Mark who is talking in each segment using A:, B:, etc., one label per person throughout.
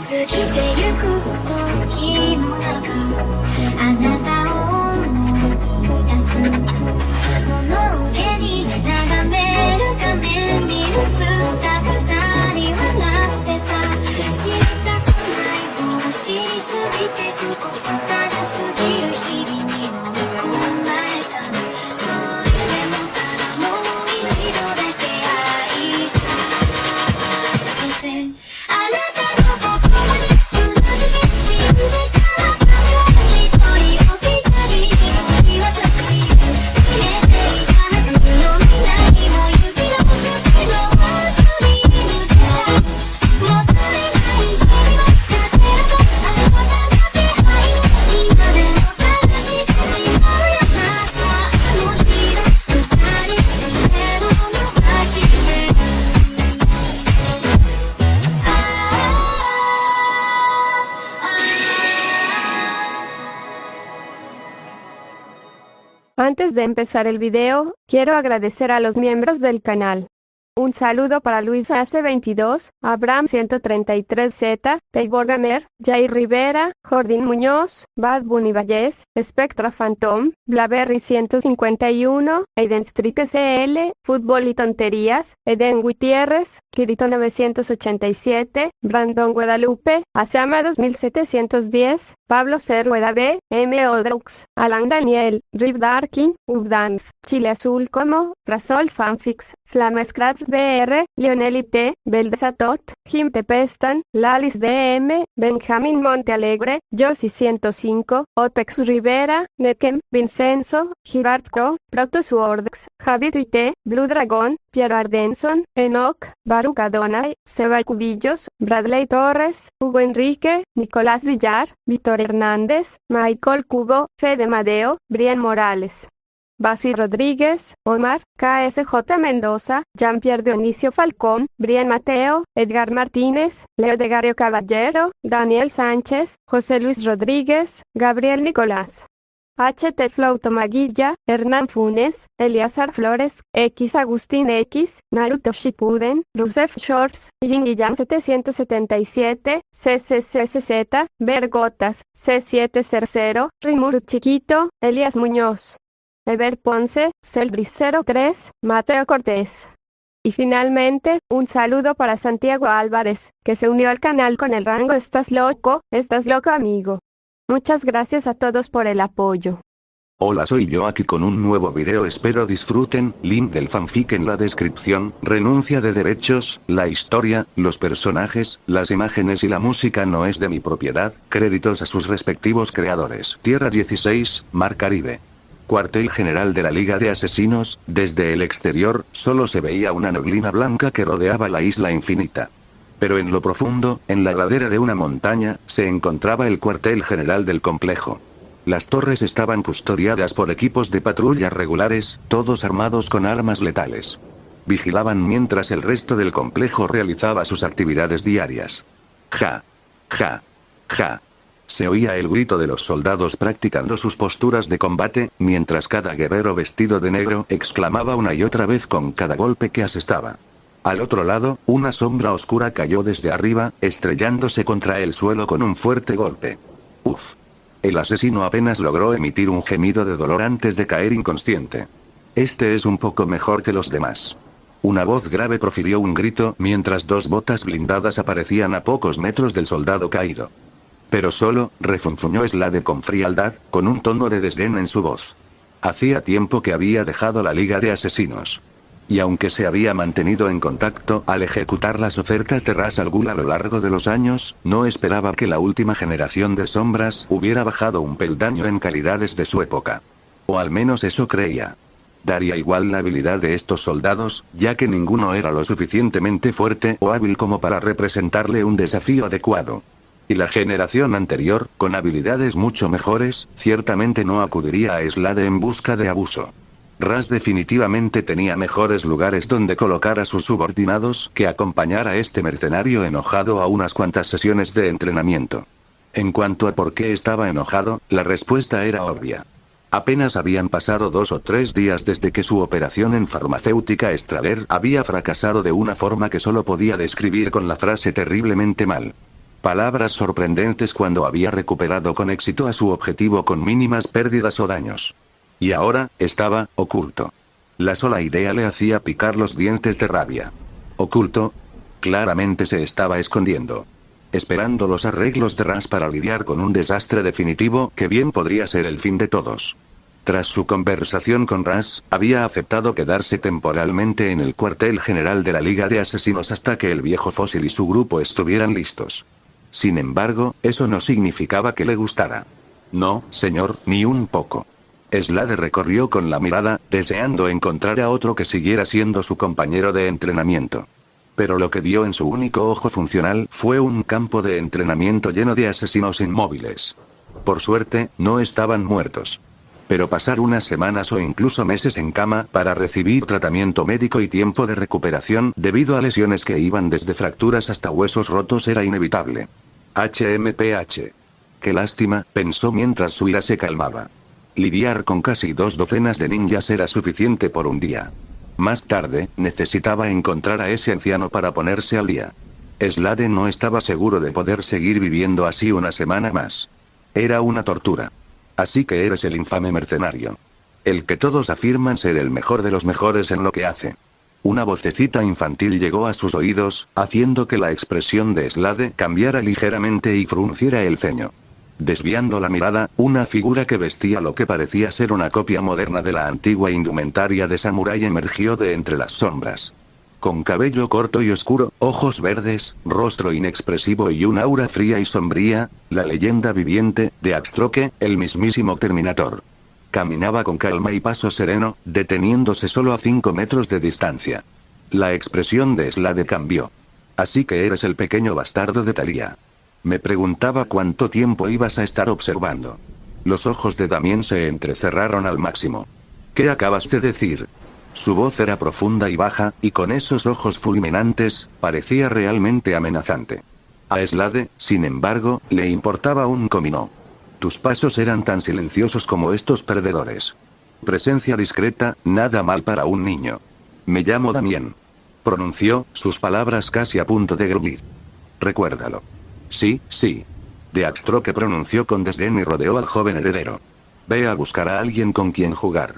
A: 過ぎてゆく時の中あなたを思い出す物憂げに眺める画面に映った二人笑ってた知りたくないを知りすぎてくことただ過ぎる日々に飲み込まれたそれでもただもう一度だけ会いたいあなたの言葉にうなずき信じた私は一人置き去り言わずに消えていたはずの未来も行き直すけど忘れぬからもったいない日々は勝てるとあなたの気配今でも探してしまうよまたあの日の二人手を伸ばして
B: Antes de empezar el video, quiero agradecer a los miembros del canal. Un saludo para Luis AC22, Abraham 133Z, Taibor Gamer, Jair Rivera, Jordín Muñoz, Bad Bunny Valles, Spectra Phantom, Blaberry 151, Aiden Street SL, Fútbol y Tonterías, Eden Gutiérrez, Kirito 987, Brandon Guadalupe, Asama 2710, Pablo C. Rueda B, M. Odrux, Alan Daniel, Rip Darkin, Ubdanf, Chile Azul Como, Rasol Fanfix, Flamescraft BR, Lionel IT, Beldesatot, Jim Tepestan, Lalis DM, Benjamín Montealegre, Josie 105, Opex Rivera, Netkem, Vincenzo, Girard Co, Protos Wordex, Javi Tuite, Blue Dragon, Piero Ardenson, Enoch, Baruch Adonai, Seba Cubillos, Bradley Torres, Hugo Enrique, Nicolás Villar, Víctor Hernández, Michael Cubo, Fede Madeo, Brian Morales. Basi Rodríguez, Omar, KSJ Mendoza, Jean-Pierre Dionisio Falcón, Brian Mateo, Edgar Martínez, Leo de Gario Caballero, Daniel Sánchez, José Luis Rodríguez, Gabriel Nicolás. HT Flow Tomaguilla, Hernán Funes, Eliazar Flores, X Agustín X, Naruto Shippuden, Rusef Shorts, Guillán 777, CCCZ, Vergotas, C700, Rimuru Chiquito, Elías Muñoz. Ever Ponce, Celdris 03, Mateo Cortés. Y finalmente, un saludo para Santiago Álvarez, que se unió al canal con el rango Estás loco amigo. Muchas gracias a todos por el apoyo.
C: Hola, soy yo aquí con un nuevo video, espero disfruten. Link del fanfic en la descripción. Renuncia de derechos, la historia, los personajes, las imágenes y la música no es de mi propiedad. Créditos a sus respectivos creadores. Tierra 16, Mar Caribe. Cuartel general de la Liga de Asesinos. Desde el exterior, solo se veía una neblina blanca que rodeaba la isla infinita. Pero en lo profundo, en la ladera de una montaña, se encontraba el cuartel general del complejo. Las torres estaban custodiadas por equipos de patrulla regulares, todos armados con armas letales. Vigilaban mientras el resto del complejo realizaba sus actividades diarias. Ja. Ja. Ja. Se oía el grito de los soldados practicando sus posturas de combate, mientras cada guerrero vestido de negro exclamaba una y otra vez con cada golpe que asestaba. Al otro lado, una sombra oscura cayó desde arriba, estrellándose contra el suelo con un fuerte golpe. Uf. El asesino apenas logró emitir un gemido de dolor antes de caer inconsciente. Este es un poco mejor que los demás. Una voz grave profirió un grito mientras dos botas blindadas aparecían a pocos metros del soldado caído. Pero solo, refunfuñó Slade con frialdad, con un tono de desdén en su voz. Hacía tiempo que había dejado la Liga de Asesinos. Y aunque se había mantenido en contacto al ejecutar las ofertas de Ras al Ghul a lo largo de los años, no esperaba que la última generación de sombras hubiera bajado un peldaño en calidades de su época. O al menos eso creía. Daría igual la habilidad de estos soldados, ya que ninguno era lo suficientemente fuerte o hábil como para representarle un desafío adecuado. Y la generación anterior, con habilidades mucho mejores, ciertamente no acudiría a Slade en busca de abuso. Ras definitivamente tenía mejores lugares donde colocar a sus subordinados que acompañar a este mercenario enojado a unas cuantas sesiones de entrenamiento. En cuanto a por qué estaba enojado, la respuesta era obvia. Apenas habían pasado 2 o 3 días desde que su operación en farmacéutica Strader había fracasado de una forma que solo podía describir con la frase terriblemente mal. Palabras sorprendentes cuando había recuperado con éxito a su objetivo con mínimas pérdidas o daños. Y ahora, estaba oculto. La sola idea le hacía picar los dientes de rabia. ¿Oculto? Claramente se estaba escondiendo. Esperando los arreglos de Ras para lidiar con un desastre definitivo que bien podría ser el fin de todos. Tras su conversación con Ras, había aceptado quedarse temporalmente en el cuartel general de la Liga de Asesinos hasta que el viejo Fósil y su grupo estuvieran listos. Sin embargo, eso no significaba que le gustara. No, señor, ni un poco. Slade recorrió con la mirada, deseando encontrar a otro que siguiera siendo su compañero de entrenamiento. Pero lo que vio en su único ojo funcional fue un campo de entrenamiento lleno de asesinos inmóviles. Por suerte, no estaban muertos. Pero pasar unas semanas o incluso meses en cama para recibir tratamiento médico y tiempo de recuperación debido a lesiones que iban desde fracturas hasta huesos rotos era inevitable. HMPH. Qué lástima, pensó mientras su ira se calmaba. Lidiar con casi 2 docenas de ninjas era suficiente por un día. Más tarde, necesitaba encontrar a ese anciano para ponerse al día. Slade no estaba seguro de poder seguir viviendo así una semana más. Era una tortura. Así que eres el infame mercenario. El que todos afirman ser el mejor de los mejores en lo que hace. Una vocecita infantil llegó a sus oídos, haciendo que la expresión de Slade cambiara ligeramente y frunciera el ceño. Desviando la mirada, una figura que vestía lo que parecía ser una copia moderna de la antigua indumentaria de samurái emergió de entre las sombras. Con cabello corto y oscuro, ojos verdes, rostro inexpresivo y un aura fría y sombría, la leyenda viviente, de Darkstroke, el mismísimo Terminator. Caminaba con calma y paso sereno, deteniéndose solo a 5 metros de distancia. La expresión de Slade cambió. Así que eres el pequeño bastardo de Talia. Me preguntaba cuánto tiempo ibas a estar observando. Los ojos de Damien se entrecerraron al máximo. ¿Qué acabas de decir? Su voz era profunda y baja, y con esos ojos fulminantes, parecía realmente amenazante. A Slade, sin embargo, le importaba un comino. Tus pasos eran tan silenciosos como estos perdedores. Presencia discreta, nada mal para un niño. Me llamo Damien. Pronunció, sus palabras casi a punto de gruñir. Recuérdalo. Sí, sí. Darkstroke pronunció con desdén y rodeó al joven heredero. Ve a buscar a alguien con quien jugar.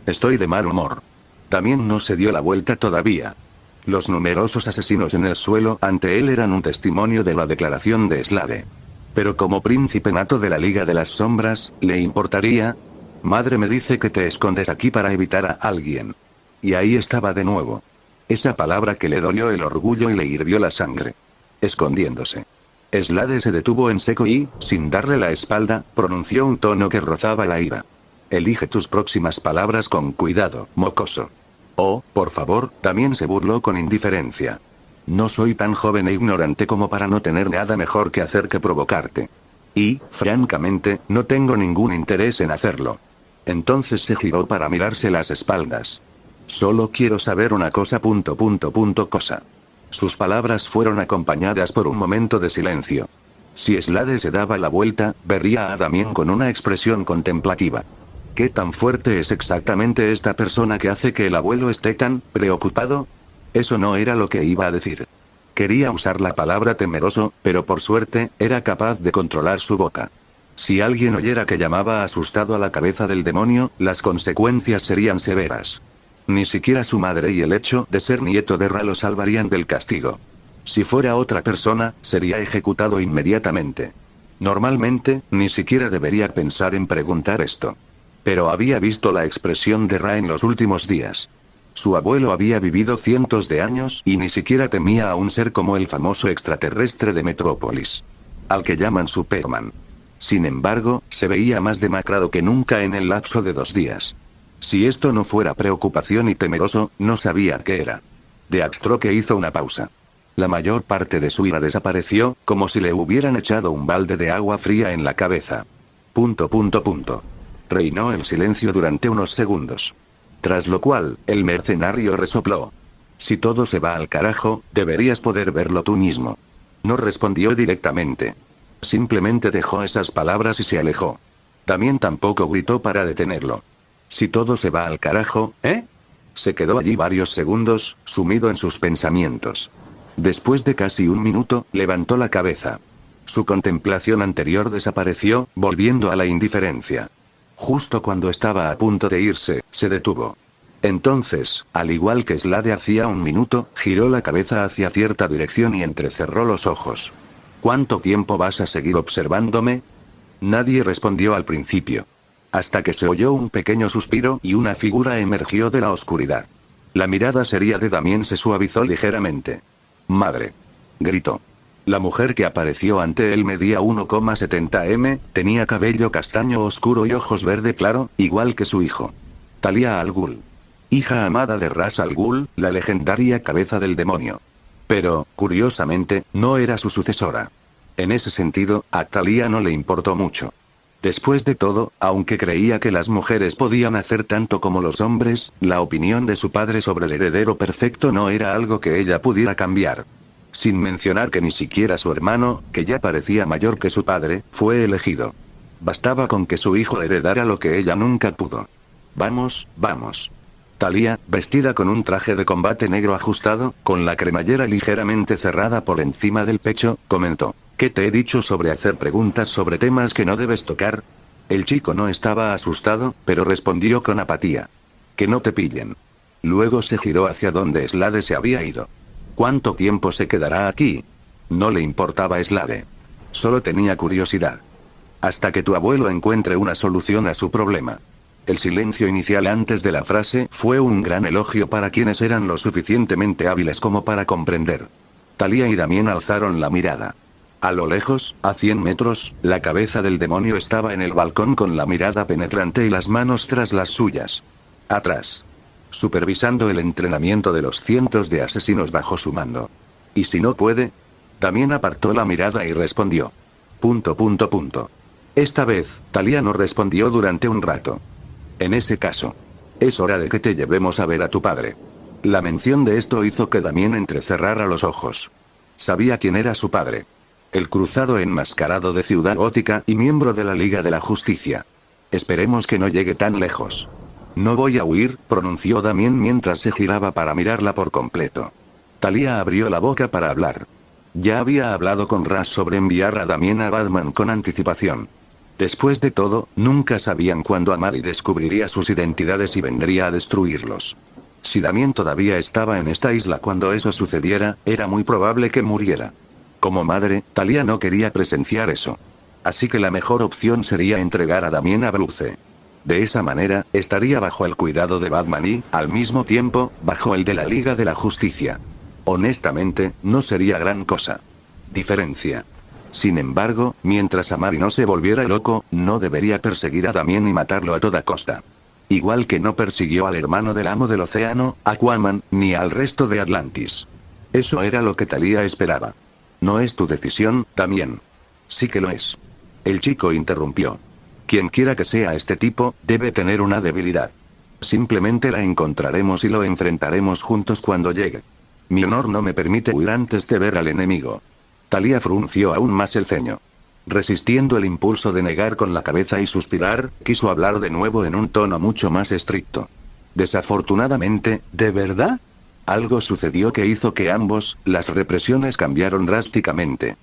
C: Estoy de mal humor. Damien no se dio la vuelta todavía. Los numerosos asesinos en el suelo ante él eran un testimonio de la declaración de Slade. Pero como príncipe nato de la Liga de las Sombras, ¿le importaría? Madre me dice que te escondes aquí para evitar a alguien. Y ahí estaba de nuevo. Esa palabra que le dolió el orgullo y le hirvió la sangre. Escondiéndose. Slade se detuvo en seco y, sin darle la espalda, pronunció un tono que rozaba la ira. Elige tus próximas palabras con cuidado, mocoso. Oh, por favor, también se burló con indiferencia. No soy tan joven e ignorante como para no tener nada mejor que hacer que provocarte. Y, francamente, no tengo ningún interés en hacerlo. Entonces se giró para mirarse las espaldas. Solo quiero saber una cosa. Cosa. Sus palabras fueron acompañadas por un momento de silencio. Si Slade se daba la vuelta, vería a Damien con una expresión contemplativa. ¿Qué tan fuerte es exactamente esta persona que hace que el abuelo esté tan preocupado? Eso no era lo que iba a decir. Quería usar la palabra temeroso, pero por suerte, era capaz de controlar su boca. Si alguien oyera que llamaba asustado a la cabeza del demonio, las consecuencias serían severas. Ni siquiera su madre y el hecho de ser nieto de Ra lo salvarían del castigo. Si fuera otra persona, sería ejecutado inmediatamente. Normalmente, ni siquiera debería pensar en preguntar esto. Pero había visto la expresión de Ra en los últimos días. Su abuelo había vivido cientos de años y ni siquiera temía a un ser como el famoso extraterrestre de Metrópolis. Al que llaman Superman. Sin embargo, se veía más demacrado que nunca en el lapso de 2 días. Si esto no fuera preocupación y temeroso, no sabía qué era. Darkstroke hizo una pausa. La mayor parte de su ira desapareció, como si le hubieran echado un balde de agua fría en la cabeza. Reinó el silencio durante unos segundos. Tras lo cual, el mercenario resopló. Si todo se va al carajo, deberías poder verlo tú mismo. No respondió directamente. Simplemente dejó esas palabras y se alejó. También tampoco gritó para detenerlo. Si todo se va al carajo, ¿eh? Se quedó allí varios segundos, sumido en sus pensamientos. Después de casi un minuto, levantó la cabeza. Su contemplación anterior desapareció, volviendo a la indiferencia. Justo cuando estaba a punto de irse, se detuvo. Entonces, al igual que Slade hacía un minuto, giró la cabeza hacia cierta dirección y entrecerró los ojos. ¿Cuánto tiempo vas a seguir observándome? Nadie respondió al principio. Hasta que se oyó un pequeño suspiro y una figura emergió de la oscuridad. La mirada seria de Damien se suavizó ligeramente. «Madre», gritó. La mujer que apareció ante él medía 1,70 m, tenía cabello castaño oscuro y ojos verde claro, igual que su hijo. Talia al Ghul. Hija amada de Ra's al Ghul, la legendaria cabeza del demonio. Pero, curiosamente, no era su sucesora. En ese sentido, a Talia no le importó mucho. Después de todo, aunque creía que las mujeres podían hacer tanto como los hombres, la opinión de su padre sobre el heredero perfecto no era algo que ella pudiera cambiar. Sin mencionar que ni siquiera su hermano, que ya parecía mayor que su padre, fue elegido. Bastaba con que su hijo heredara lo que ella nunca pudo. Vamos, vamos. Talia, vestida con un traje de combate negro ajustado, con la cremallera ligeramente cerrada por encima del pecho, comentó. ¿Qué te he dicho sobre hacer preguntas sobre temas que no debes tocar? El chico no estaba asustado, pero respondió con apatía. Que no te pillen. Luego se giró hacia donde Slade se había ido. ¿Cuánto tiempo se quedará aquí? No le importaba Slade. Solo tenía curiosidad. Hasta que tu abuelo encuentre una solución a su problema. El silencio inicial antes de la frase fue un gran elogio para quienes eran lo suficientemente hábiles como para comprender. Talia y Damien alzaron la mirada. A lo lejos, a 100 metros, la cabeza del demonio estaba en el balcón con la mirada penetrante y las manos tras las suyas. Atrás. Supervisando el entrenamiento de los cientos de asesinos bajo su mando. ¿Y si no puede? Damien apartó la mirada y respondió. ... Esta vez, Talia no respondió durante un rato. En ese caso. Es hora de que te llevemos a ver a tu padre. La mención de esto hizo que Damien entrecerrara los ojos. Sabía quién era su padre. El cruzado enmascarado de Ciudad Gótica y miembro de la Liga de la Justicia. Esperemos que no llegue tan lejos. No voy a huir, pronunció Damien mientras se giraba para mirarla por completo. Talia abrió la boca para hablar. Ya había hablado con Ra's sobre enviar a Damien a Batman con anticipación. Después de todo, nunca sabían cuándo Amari descubriría sus identidades y vendría a destruirlos. Si Damien todavía estaba en esta isla cuando eso sucediera, era muy probable que muriera. Como madre, Talia no quería presenciar eso. Así que la mejor opción sería entregar a Damien a Bruce. De esa manera, estaría bajo el cuidado de Batman y, al mismo tiempo, bajo el de la Liga de la Justicia. Honestamente, no sería gran cosa. Diferencia. Sin embargo, mientras Amari no se volviera loco, no debería perseguir a Damien y matarlo a toda costa. Igual que no persiguió al hermano del amo del océano, Aquaman, ni al resto de Atlantis. Eso era lo que Talia esperaba. No es tu decisión, Damien. Sí que lo es. El chico interrumpió. Quien quiera que sea este tipo, debe tener una debilidad. Simplemente la encontraremos y lo enfrentaremos juntos cuando llegue. Mi honor no me permite huir antes de ver al enemigo. Talia frunció aún más el ceño. Resistiendo el impulso de negar con la cabeza y suspirar, quiso hablar de nuevo en un tono mucho más estricto. Desafortunadamente, ¿de verdad? Algo sucedió que hizo que ambos, las represiones cambiaron drásticamente.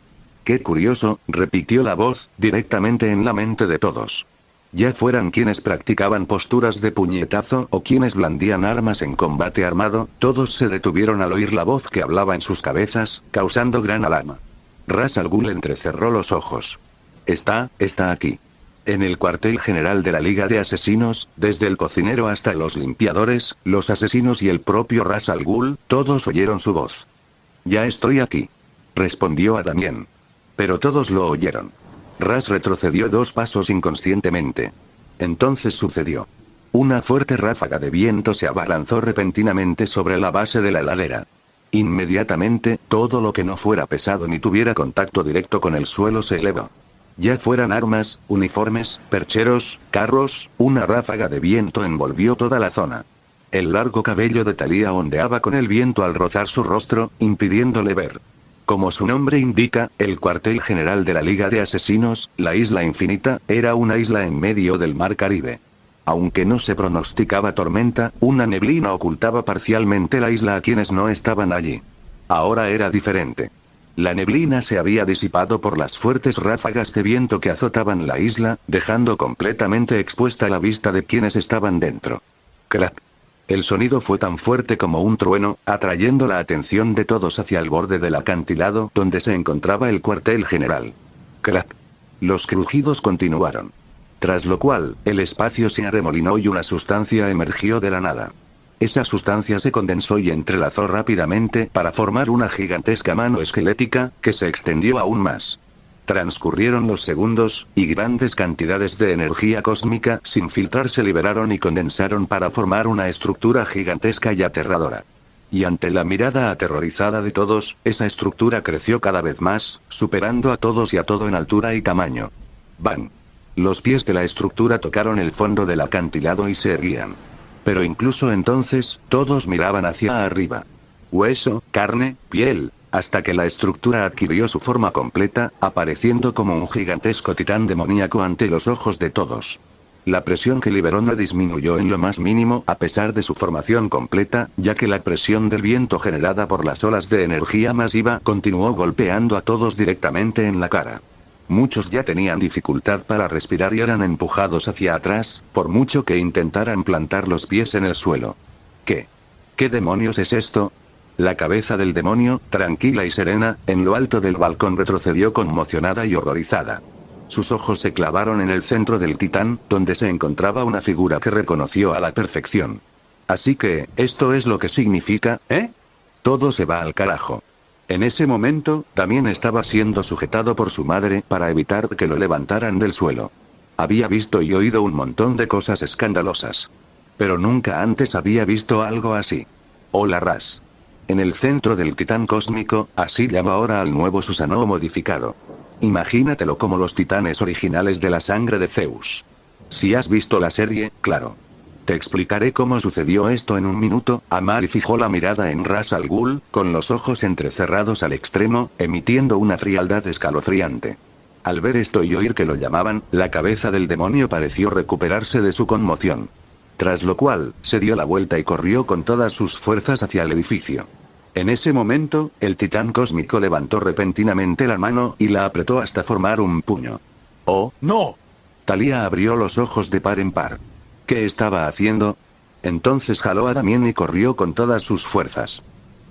C: Qué curioso, repitió la voz, directamente en la mente de todos. Ya fueran quienes practicaban posturas de puñetazo o quienes blandían armas en combate armado, todos se detuvieron al oír la voz que hablaba en sus cabezas, causando gran alarma. Ra's al Ghul entrecerró los ojos. Está aquí. En el cuartel general de la Liga de Asesinos, desde el cocinero hasta los limpiadores, los asesinos y el propio Ra's al Ghul, todos oyeron su voz. Ya estoy aquí. Respondió a Damien. Pero todos lo oyeron. Ra's retrocedió 2 pasos inconscientemente. Entonces sucedió. Una fuerte ráfaga de viento se abalanzó repentinamente sobre la base de la ladera. Inmediatamente, todo lo que no fuera pesado ni tuviera contacto directo con el suelo se elevó. Ya fueran armas, uniformes, percheros, carros, una ráfaga de viento envolvió toda la zona. El largo cabello de Talia ondeaba con el viento al rozar su rostro, impidiéndole ver. Como su nombre indica, el cuartel general de la Liga de Asesinos, la Isla Infinita, era una isla en medio del mar Caribe. Aunque no se pronosticaba tormenta, una neblina ocultaba parcialmente la isla a quienes no estaban allí. Ahora era diferente. La neblina se había disipado por las fuertes ráfagas de viento que azotaban la isla, dejando completamente expuesta la vista de quienes estaban dentro. Crack. El sonido fue tan fuerte como un trueno, atrayendo la atención de todos hacia el borde del acantilado donde se encontraba el cuartel general. Crack. Los crujidos continuaron. Tras lo cual, el espacio se arremolinó y una sustancia emergió de la nada. Esa sustancia se condensó y entrelazó rápidamente para formar una gigantesca mano esquelética, que se extendió aún más. Transcurrieron los segundos, y grandes cantidades de energía cósmica sin filtrar se liberaron y condensaron para formar una estructura gigantesca y aterradora. Y ante la mirada aterrorizada de todos, esa estructura creció cada vez más, superando a todos y a todo en altura y tamaño. ¡Bang! Los pies de la estructura tocaron el fondo del acantilado y se erguían. Pero incluso entonces, todos miraban hacia arriba. Hueso, carne, piel, hasta que la estructura adquirió su forma completa, apareciendo como un gigantesco titán demoníaco ante los ojos de todos. La presión que liberó no disminuyó en lo más mínimo a pesar de su formación completa, ya que la presión del viento generada por las olas de energía masiva continuó golpeando a todos directamente en la cara. Muchos ya tenían dificultad para respirar y eran empujados hacia atrás, por mucho que intentaran plantar los pies en el suelo. ¿Qué? ¿Qué demonios es esto? La cabeza del demonio, tranquila y serena, en lo alto del balcón retrocedió conmocionada y horrorizada. Sus ojos se clavaron en el centro del titán, donde se encontraba una figura que reconoció a la perfección. Así que, ¿esto es lo que significa, eh? Todo se va al carajo. En ese momento, también estaba siendo sujetado por su madre para evitar que lo levantaran del suelo. Había visto y oído un montón de cosas escandalosas. Pero nunca antes había visto algo así. Hola Ras. En el centro del titán cósmico, así llama ahora al nuevo Susanoo modificado. Imagínatelo como los titanes originales de la sangre de Zeus. Si has visto la serie, claro. Te explicaré cómo sucedió esto en un minuto. Amari fijó la mirada en Ras al Ghul, con los ojos entrecerrados al extremo, emitiendo una frialdad escalofriante. Al ver esto y oír que lo llamaban, la cabeza del demonio pareció recuperarse de su conmoción. Tras lo cual, se dio la vuelta y corrió con todas sus fuerzas hacia el edificio. En ese momento, el titán cósmico levantó repentinamente la mano y la apretó hasta formar un puño. ¡Oh, no! Thalía abrió los ojos de par en par. ¿Qué estaba haciendo? Entonces jaló a Damien y corrió con todas sus fuerzas.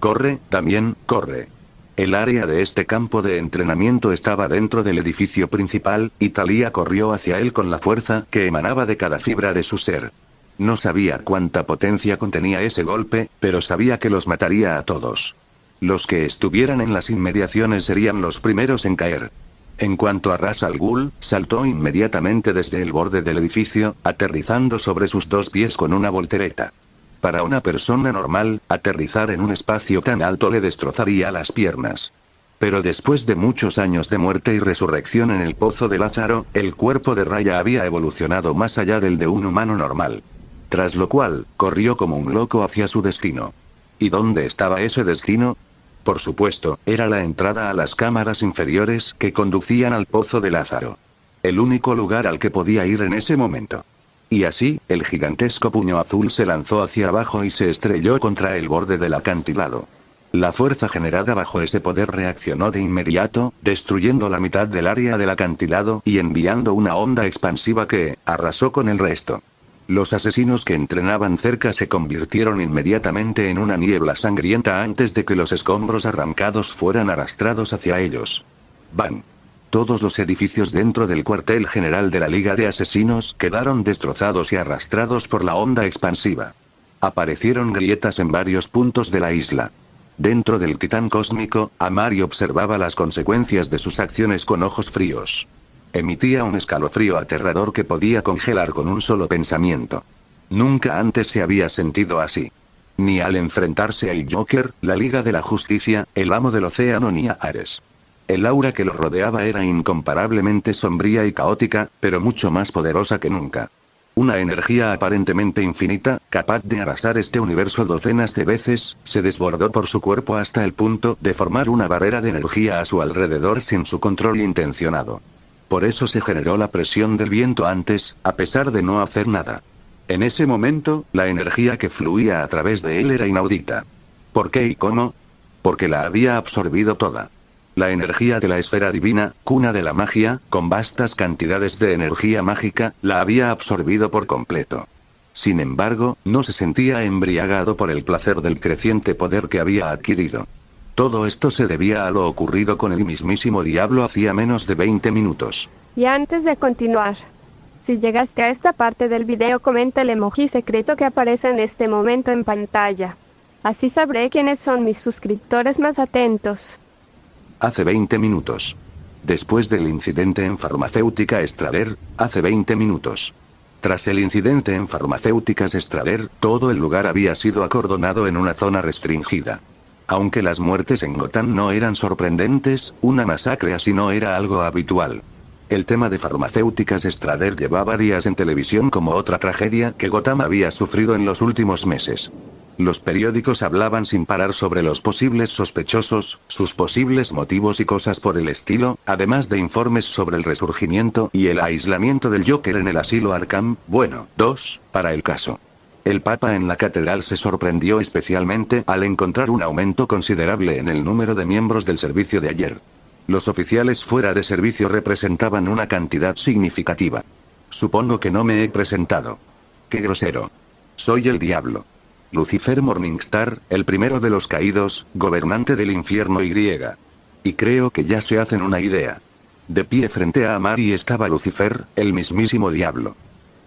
C: ¡Corre, Damien, corre! El área de este campo de entrenamiento estaba dentro del edificio principal, y Thalía corrió hacia él con la fuerza que emanaba de cada fibra de su ser. No sabía cuánta potencia contenía ese golpe, pero sabía que los mataría a todos. Los que estuvieran en las inmediaciones serían los primeros en caer. En cuanto a Ras al Ghul, saltó inmediatamente desde el borde del edificio, aterrizando sobre sus dos pies con una voltereta. Para una persona normal, aterrizar en un espacio tan alto le destrozaría las piernas. Pero después de muchos años de muerte y resurrección en el pozo de Lázaro, el cuerpo de Raya había evolucionado más allá del de un humano normal. Tras lo cual, corrió como un loco hacia su destino. ¿Y dónde estaba ese destino? Por supuesto, era la entrada a las cámaras inferiores que conducían al pozo de Lázaro. El único lugar al que podía ir en ese momento. Y así, el gigantesco puño azul se lanzó hacia abajo y se estrelló contra el borde del acantilado. La fuerza generada bajo ese poder reaccionó de inmediato, destruyendo la mitad del área del acantilado y enviando una onda expansiva que arrasó con el resto. Los asesinos que entrenaban cerca se convirtieron inmediatamente en una niebla sangrienta antes de que los escombros arrancados fueran arrastrados hacia ellos. ¡Bang! Todos los edificios dentro del cuartel general de la Liga de Asesinos quedaron destrozados y arrastrados por la onda expansiva. Aparecieron grietas en varios puntos de la isla. Dentro del titán cósmico, Amari observaba las consecuencias de sus acciones con ojos fríos. Emitía un escalofrío aterrador que podía congelar con un solo pensamiento. Nunca antes se había sentido así. Ni al enfrentarse al Joker, la Liga de la Justicia, el amo del océano ni a Ares. El aura que lo rodeaba era incomparablemente sombría y caótica, pero mucho más poderosa que nunca. Una energía aparentemente infinita, capaz de arrasar este universo docenas de veces, se desbordó por su cuerpo hasta el punto de formar una barrera de energía a su alrededor sin su control intencionado. Por eso se generó la presión del viento antes, a pesar de no hacer nada. En ese momento, la energía que fluía a través de él era inaudita. ¿Por qué y cómo? Porque la había absorbido toda. La energía de la esfera divina, cuna de la magia, con vastas cantidades de energía mágica, la había absorbido por completo. Sin embargo, no se sentía embriagado por el placer del creciente poder que había adquirido. Todo esto se debía a lo ocurrido con el mismísimo diablo hacía menos de 20 minutos.
B: Y antes de continuar, si llegaste a esta parte del video, comenta el emoji secreto que aparece en este momento en pantalla. Así sabré quiénes son mis suscriptores más atentos.
C: Hace 20 minutos. Después del incidente en Farmacéutica Estrader, hace 20 minutos. Tras el incidente en Farmacéuticas Estrader, todo el lugar había sido acordonado en una zona restringida. Aunque las muertes en Gotham no eran sorprendentes, una masacre así no era algo habitual. El tema de Farmacéuticas Estrader llevaba días en televisión como otra tragedia que Gotham había sufrido en los últimos meses. Los periódicos hablaban sin parar sobre los posibles sospechosos, sus posibles motivos y cosas por el estilo, además de informes sobre el resurgimiento y el aislamiento del Joker en el asilo Arkham, para el caso. El Papa en la catedral se sorprendió especialmente al encontrar un aumento considerable en el número de miembros del servicio de ayer. Los oficiales fuera de servicio representaban una cantidad significativa. Supongo que no me he presentado. ¡Qué grosero! Soy el diablo. Lucifer Morningstar, el primero de los caídos, gobernante del infierno Y. Y creo que ya se hacen una idea. De pie frente a Amari estaba Lucifer, el mismísimo diablo.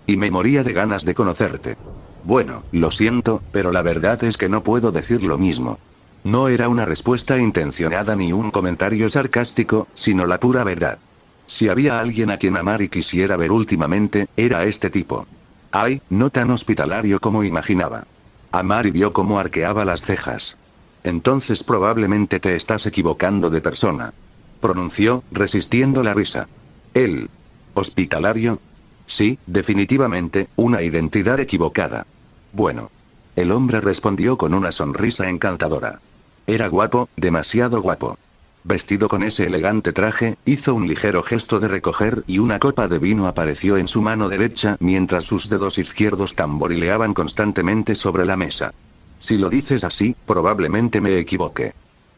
C: Y me moría de ganas de conocerte. Bueno, lo siento, pero la verdad es que no puedo decir lo mismo. No era una respuesta intencionada ni un comentario sarcástico, sino la pura verdad. Si había alguien a quien Amari quisiera ver últimamente, era este tipo. Ay, no tan hospitalario como imaginaba. Amari vio cómo arqueaba las cejas. Entonces probablemente te estás equivocando de persona. Pronunció, resistiendo la risa. ¿Él? ¿Hospitalario? Sí, definitivamente, una identidad equivocada. Bueno. El hombre respondió con una sonrisa encantadora. Era guapo, demasiado guapo. Vestido con ese elegante traje, hizo un ligero gesto de recoger y una copa de vino apareció en su mano derecha mientras sus dedos izquierdos tamborileaban constantemente sobre la mesa. Si lo dices así, probablemente me equivoque.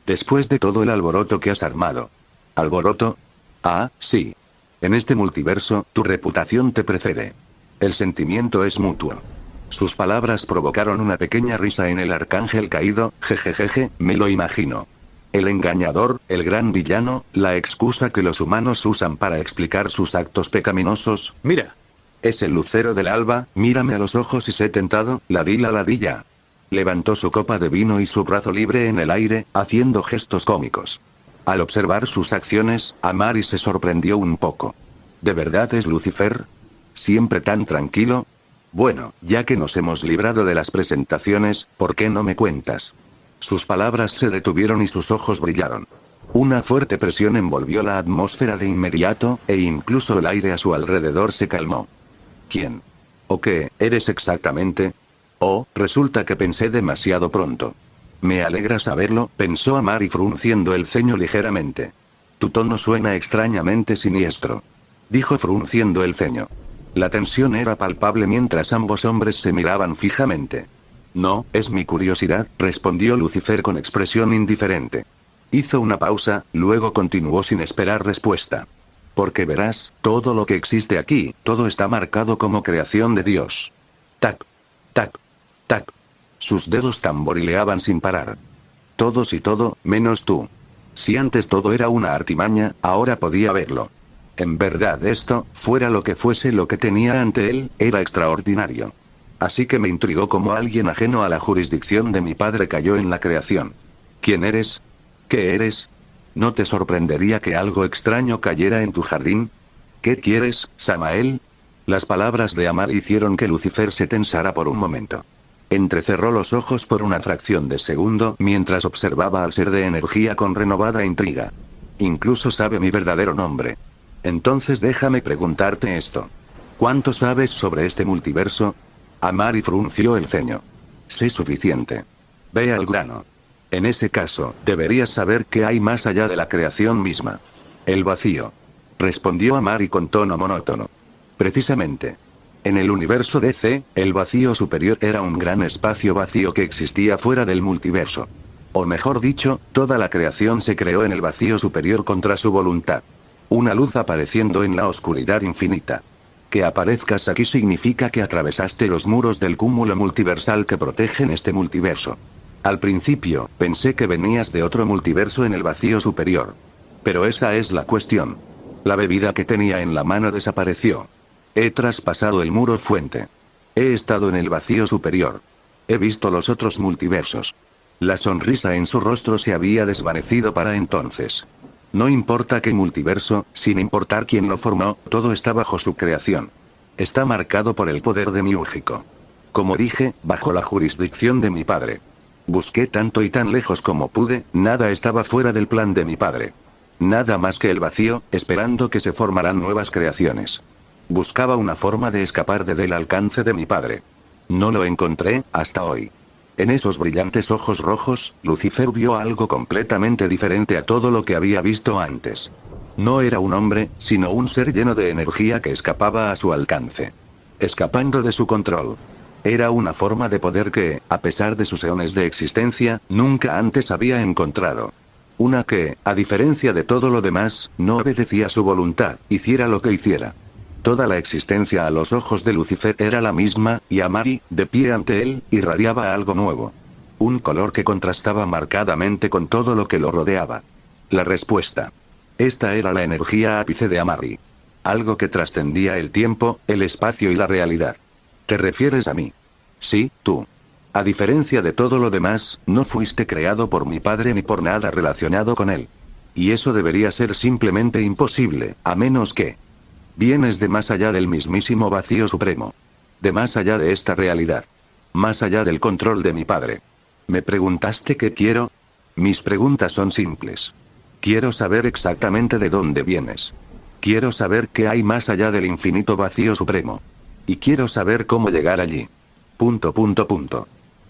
C: Después de todo el alboroto que has armado. ¿Alboroto? Ah, sí. En este multiverso, tu reputación te precede. El sentimiento es mutuo. Sus palabras provocaron una pequeña risa en el arcángel caído, jejejeje, me lo imagino. El engañador, el gran villano, la excusa que los humanos usan para explicar sus actos pecaminosos. Mira. Es el lucero del alba, mírame a los ojos y sé tentado, ladilla. Levantó su copa de vino y su brazo libre en el aire, haciendo gestos cómicos. Al observar sus acciones, Amari se sorprendió un poco. ¿De verdad es Lucifer? ¿Siempre tan tranquilo? Bueno, ya que nos hemos librado de las presentaciones, ¿por qué no me cuentas? Sus palabras se detuvieron y sus ojos brillaron. Una fuerte presión envolvió la atmósfera de inmediato, e incluso el aire a su alrededor se calmó. ¿Quién? ¿O qué eres exactamente? Oh, resulta que pensé demasiado pronto. Me alegra saberlo, pensó Amari frunciendo el ceño ligeramente. Tu tono suena extrañamente siniestro. Dijo frunciendo el ceño. La tensión era palpable mientras ambos hombres se miraban fijamente. No, es mi curiosidad, respondió Lucifer con expresión indiferente. Hizo una pausa, luego continuó sin esperar respuesta. Porque verás, todo lo que existe aquí, todo está marcado como creación de Dios. Tac, tac, tac. Sus dedos tamborileaban sin parar. Todos y todo, menos tú. Si antes todo era una artimaña, ahora podía verlo. En verdad esto, fuera lo que fuese lo que tenía ante él, era extraordinario. Así que me intrigó cómo alguien ajeno a la jurisdicción de mi padre cayó en la creación. ¿Quién eres? ¿Qué eres? ¿No te sorprendería que algo extraño cayera en tu jardín? ¿Qué quieres, Samael? Las palabras de Amar hicieron que Lucifer se tensara por un momento. Entrecerró los ojos por una fracción de segundo mientras observaba al ser de energía con renovada intriga. Incluso sabe mi verdadero nombre. Entonces déjame preguntarte esto. ¿Cuánto sabes sobre este multiverso? Amari frunció el ceño. Sé suficiente. Ve al grano. En ese caso, deberías saber qué hay más allá de la creación misma. El vacío. Respondió Amari con tono monótono. Precisamente. En el universo DC, el vacío superior era un gran espacio vacío que existía fuera del multiverso. O mejor dicho, toda la creación se creó en el vacío superior contra su voluntad. Una luz apareciendo en la oscuridad infinita. Que aparezcas aquí significa que atravesaste los muros del cúmulo multiversal que protegen este multiverso. Al principio, pensé que venías de otro multiverso en el vacío superior. Pero esa es la cuestión. La bebida que tenía en la mano desapareció. He traspasado el muro fuente. He estado en el vacío superior. He visto los otros multiversos. La sonrisa en su rostro se había desvanecido para entonces. No importa qué multiverso, sin importar quién lo formó, todo está bajo su creación. Está marcado por el poder demiúrgico. Como dije, bajo la jurisdicción de mi padre. Busqué tanto y tan lejos como pude, nada estaba fuera del plan de mi padre. Nada más que el vacío, esperando que se formaran nuevas creaciones. Buscaba una forma de escapar del alcance de mi padre. No lo encontré, hasta hoy. En esos brillantes ojos rojos, Lucifer vio algo completamente diferente a todo lo que había visto antes. No era un hombre, sino un ser lleno de energía que escapaba a su alcance. Escapando de su control. Era una forma de poder que, a pesar de sus eones de existencia, nunca antes había encontrado. Una que, a diferencia de todo lo demás, no obedecía su voluntad, hiciera lo que hiciera. Toda la existencia a los ojos de Lucifer era la misma, y Amari, de pie ante él, irradiaba algo nuevo. Un color que contrastaba marcadamente con todo lo que lo rodeaba. La respuesta. Esta era la energía ápice de Amari. Algo que trascendía el tiempo, el espacio y la realidad. ¿Te refieres a mí? Sí, tú. A diferencia de todo lo demás, no fuiste creado por mi padre ni por nada relacionado con él. Y eso debería ser simplemente imposible, a menos que... Vienes de más allá del mismísimo vacío supremo. De más allá de esta realidad. Más allá del control de mi padre. ¿Me preguntaste qué quiero? Mis preguntas son simples. Quiero saber exactamente de dónde vienes. Quiero saber qué hay más allá del infinito vacío supremo. Y quiero saber cómo llegar allí. ...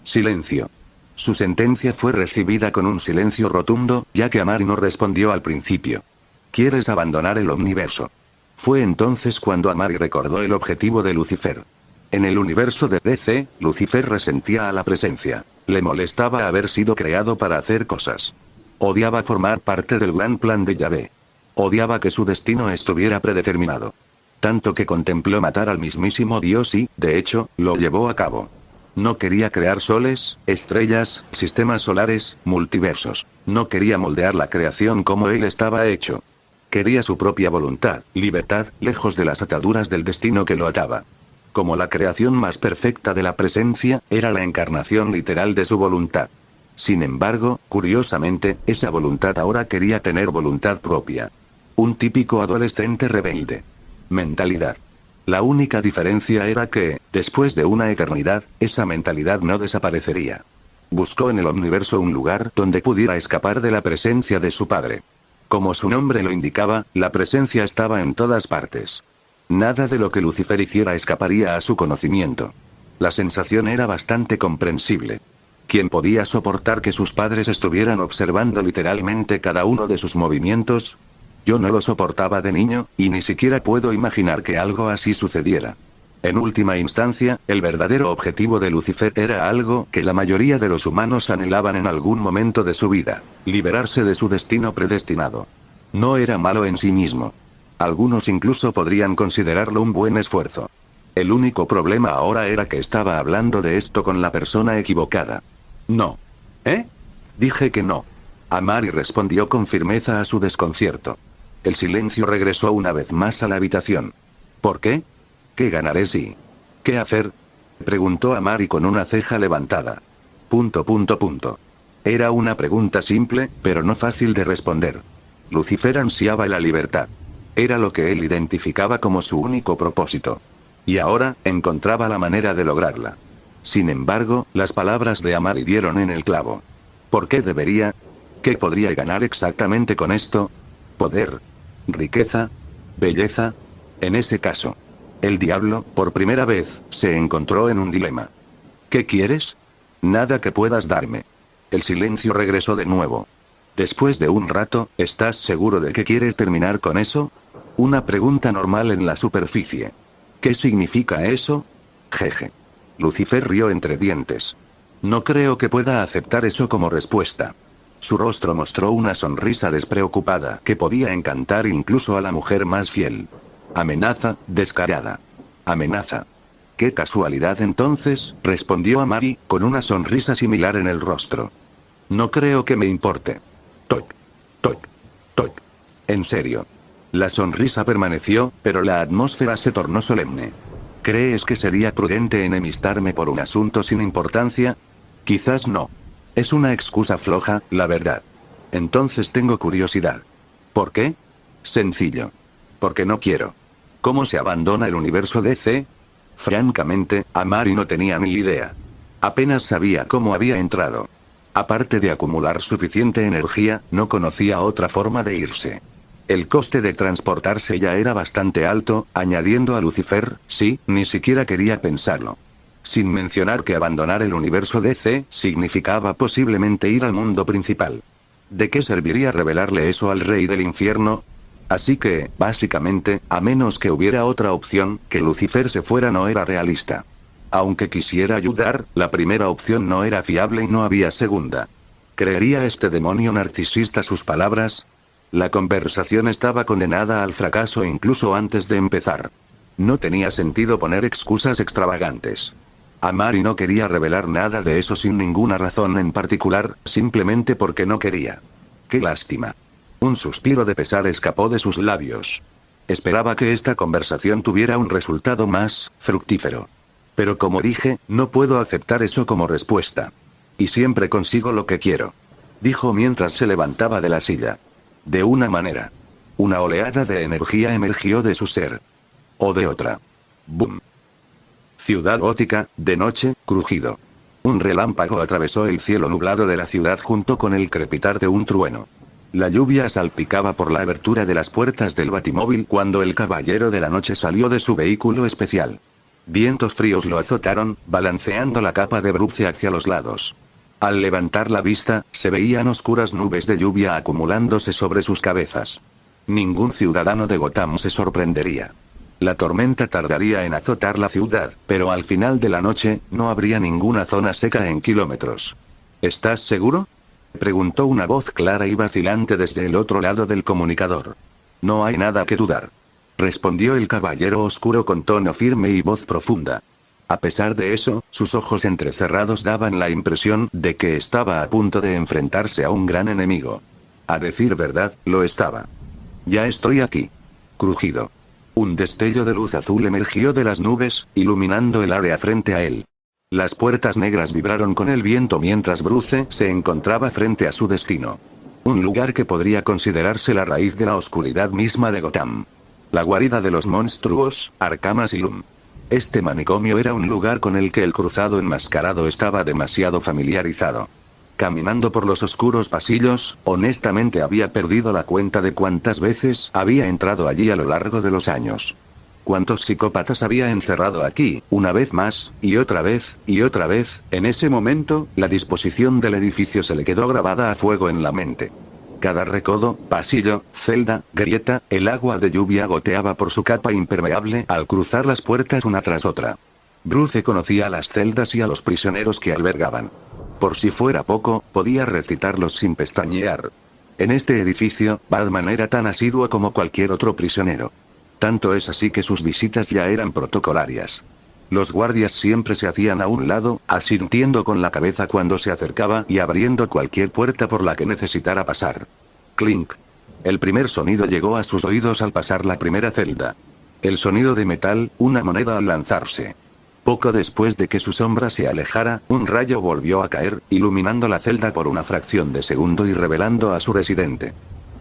C: Silencio. Su sentencia fue recibida con un silencio rotundo, ya que Amari no respondió al principio. ¿Quieres abandonar el omniverso? Fue entonces cuando Amari recordó el objetivo de Lucifer. En el universo de DC, Lucifer resentía a la presencia. Le molestaba haber sido creado para hacer cosas. Odiaba formar parte del gran plan de Yahvé. Odiaba que su destino estuviera predeterminado. Tanto que contempló matar al mismísimo Dios y, de hecho, lo llevó a cabo. No quería crear soles, estrellas, sistemas solares, multiversos. No quería moldear la creación como él estaba hecho. Quería su propia voluntad, libertad, lejos de las ataduras del destino que lo ataba. Como la creación más perfecta de la presencia, era la encarnación literal de su voluntad. Sin embargo, curiosamente, esa voluntad ahora quería tener voluntad propia. Un típico adolescente rebelde. Mentalidad. La única diferencia era que, después de una eternidad, esa mentalidad no desaparecería. Buscó en el universo un lugar donde pudiera escapar de la presencia de su padre. Como su nombre lo indicaba, la presencia estaba en todas partes. Nada de lo que Lucifer hiciera escaparía a su conocimiento. La sensación era bastante comprensible. ¿Quién podía soportar que sus padres estuvieran observando literalmente cada uno de sus movimientos? Yo no lo soportaba de niño, y ni siquiera puedo imaginar que algo así sucediera. En última instancia, el verdadero objetivo de Lucifer era algo que la mayoría de los humanos anhelaban en algún momento de su vida: liberarse de su destino predestinado. No era malo en sí mismo. Algunos incluso podrían considerarlo un buen esfuerzo. El único problema ahora era que estaba hablando de esto con la persona equivocada. No. ¿Eh? Dije que no. Amari respondió con firmeza a su desconcierto. El silencio regresó una vez más a la habitación. ¿Por qué? ¿Qué ganaré si? ¿Qué hacer? Preguntó Amari con una ceja levantada. ... Era una pregunta simple, pero no fácil de responder. Lucifer ansiaba la libertad. Era lo que él identificaba como su único propósito. Y ahora, encontraba la manera de lograrla. Sin embargo, las palabras de Amari dieron en el clavo. ¿Por qué debería? ¿Qué podría ganar exactamente con esto? ¿Poder? ¿Riqueza? ¿Belleza? En ese caso, el diablo, por primera vez, se encontró en un dilema. ¿Qué quieres? Nada que puedas darme. El silencio regresó de nuevo. Después de un rato, ¿estás seguro de que quieres terminar con eso? Una pregunta normal en la superficie. ¿Qué significa eso? Jeje. Lucifer rió entre dientes. No creo que pueda aceptar eso como respuesta. Su rostro mostró una sonrisa despreocupada que podía encantar incluso a la mujer más fiel. Amenaza, descarada. Amenaza. ¡Qué casualidad entonces!, respondió Amari, con una sonrisa similar en el rostro. No creo que me importe. Toc. Toc. Toc. En serio. La sonrisa permaneció, pero la atmósfera se tornó solemne. ¿Crees que sería prudente enemistarme por un asunto sin importancia? Quizás no. Es una excusa floja, la verdad. Entonces tengo curiosidad. ¿Por qué? Sencillo. Porque no quiero. ¿Cómo se abandona el universo DC? Francamente, Amari no tenía ni idea. Apenas sabía cómo había entrado. Aparte de acumular suficiente energía, no conocía otra forma de irse. El coste de transportarse ya era bastante alto, añadiendo a Lucifer, sí, ni siquiera quería pensarlo. Sin mencionar que abandonar el universo DC significaba posiblemente ir al mundo principal. ¿De qué serviría revelarle eso al rey del infierno? Así que, básicamente, a menos que hubiera otra opción, que Lucifer se fuera no era realista. Aunque quisiera ayudar, la primera opción no era fiable y no había segunda. ¿Creería este demonio narcisista sus palabras? La conversación estaba condenada al fracaso incluso antes de empezar. No tenía sentido poner excusas extravagantes. Amari no quería revelar nada de eso sin ninguna razón en particular, simplemente porque no quería. ¡Qué lástima! Un suspiro de pesar escapó de sus labios. Esperaba que esta conversación tuviera un resultado más fructífero. Pero como dije, no puedo aceptar eso como respuesta. Y siempre consigo lo que quiero. Dijo mientras se levantaba de la silla. De una manera. Una oleada de energía emergió de su ser. O de otra. ¡Bum! Ciudad gótica, de noche, crujido. Un relámpago atravesó el cielo nublado de la ciudad junto con el crepitar de un trueno. La lluvia salpicaba por la abertura de las puertas del batimóvil cuando el caballero de la noche salió de su vehículo especial. Vientos fríos lo azotaron, balanceando la capa de Bruce hacia los lados. Al levantar la vista, se veían oscuras nubes de lluvia acumulándose sobre sus cabezas. Ningún ciudadano de Gotham se sorprendería. La tormenta tardaría en azotar la ciudad, pero al final de la noche, no habría ninguna zona seca en kilómetros. ¿Estás seguro?, preguntó una voz clara y vacilante desde el otro lado del comunicador. No hay nada que dudar, respondió el caballero oscuro con tono firme y voz profunda. A pesar de eso, sus ojos entrecerrados daban la impresión de que estaba a punto de enfrentarse a un gran enemigo. A decir verdad, lo estaba. Ya estoy aquí. Crujido. Un destello de luz azul emergió de las nubes, iluminando el área frente a él. Las puertas negras vibraron con el viento mientras Bruce se encontraba frente a su destino. Un lugar que podría considerarse la raíz de la oscuridad misma de Gotham. La guarida de los monstruos, Arkham Asylum. Este manicomio era un lugar con el que el cruzado enmascarado estaba demasiado familiarizado. Caminando por los oscuros pasillos, honestamente había perdido la cuenta de cuántas veces había entrado allí a lo largo de los años. ¿Cuántos psicópatas había encerrado aquí, una vez más, y otra vez, y otra vez? En ese momento, la disposición del edificio se le quedó grabada a fuego en la mente. Cada recodo, pasillo, celda, grieta, el agua de lluvia goteaba por su capa impermeable al cruzar las puertas una tras otra. Bruce conocía las celdas y a los prisioneros que albergaban. Por si fuera poco, podía recitarlos sin pestañear. En este edificio, Batman era tan asiduo como cualquier otro prisionero. Tanto es así que sus visitas ya eran protocolarias. Los guardias siempre se hacían a un lado, asintiendo con la cabeza cuando se acercaba y abriendo cualquier puerta por la que necesitara pasar. Clink. El primer sonido llegó a sus oídos al pasar la primera celda. El sonido de metal, una moneda al lanzarse. Poco después de que su sombra se alejara, un rayo volvió a caer, iluminando la celda por una fracción de segundo y revelando a su residente.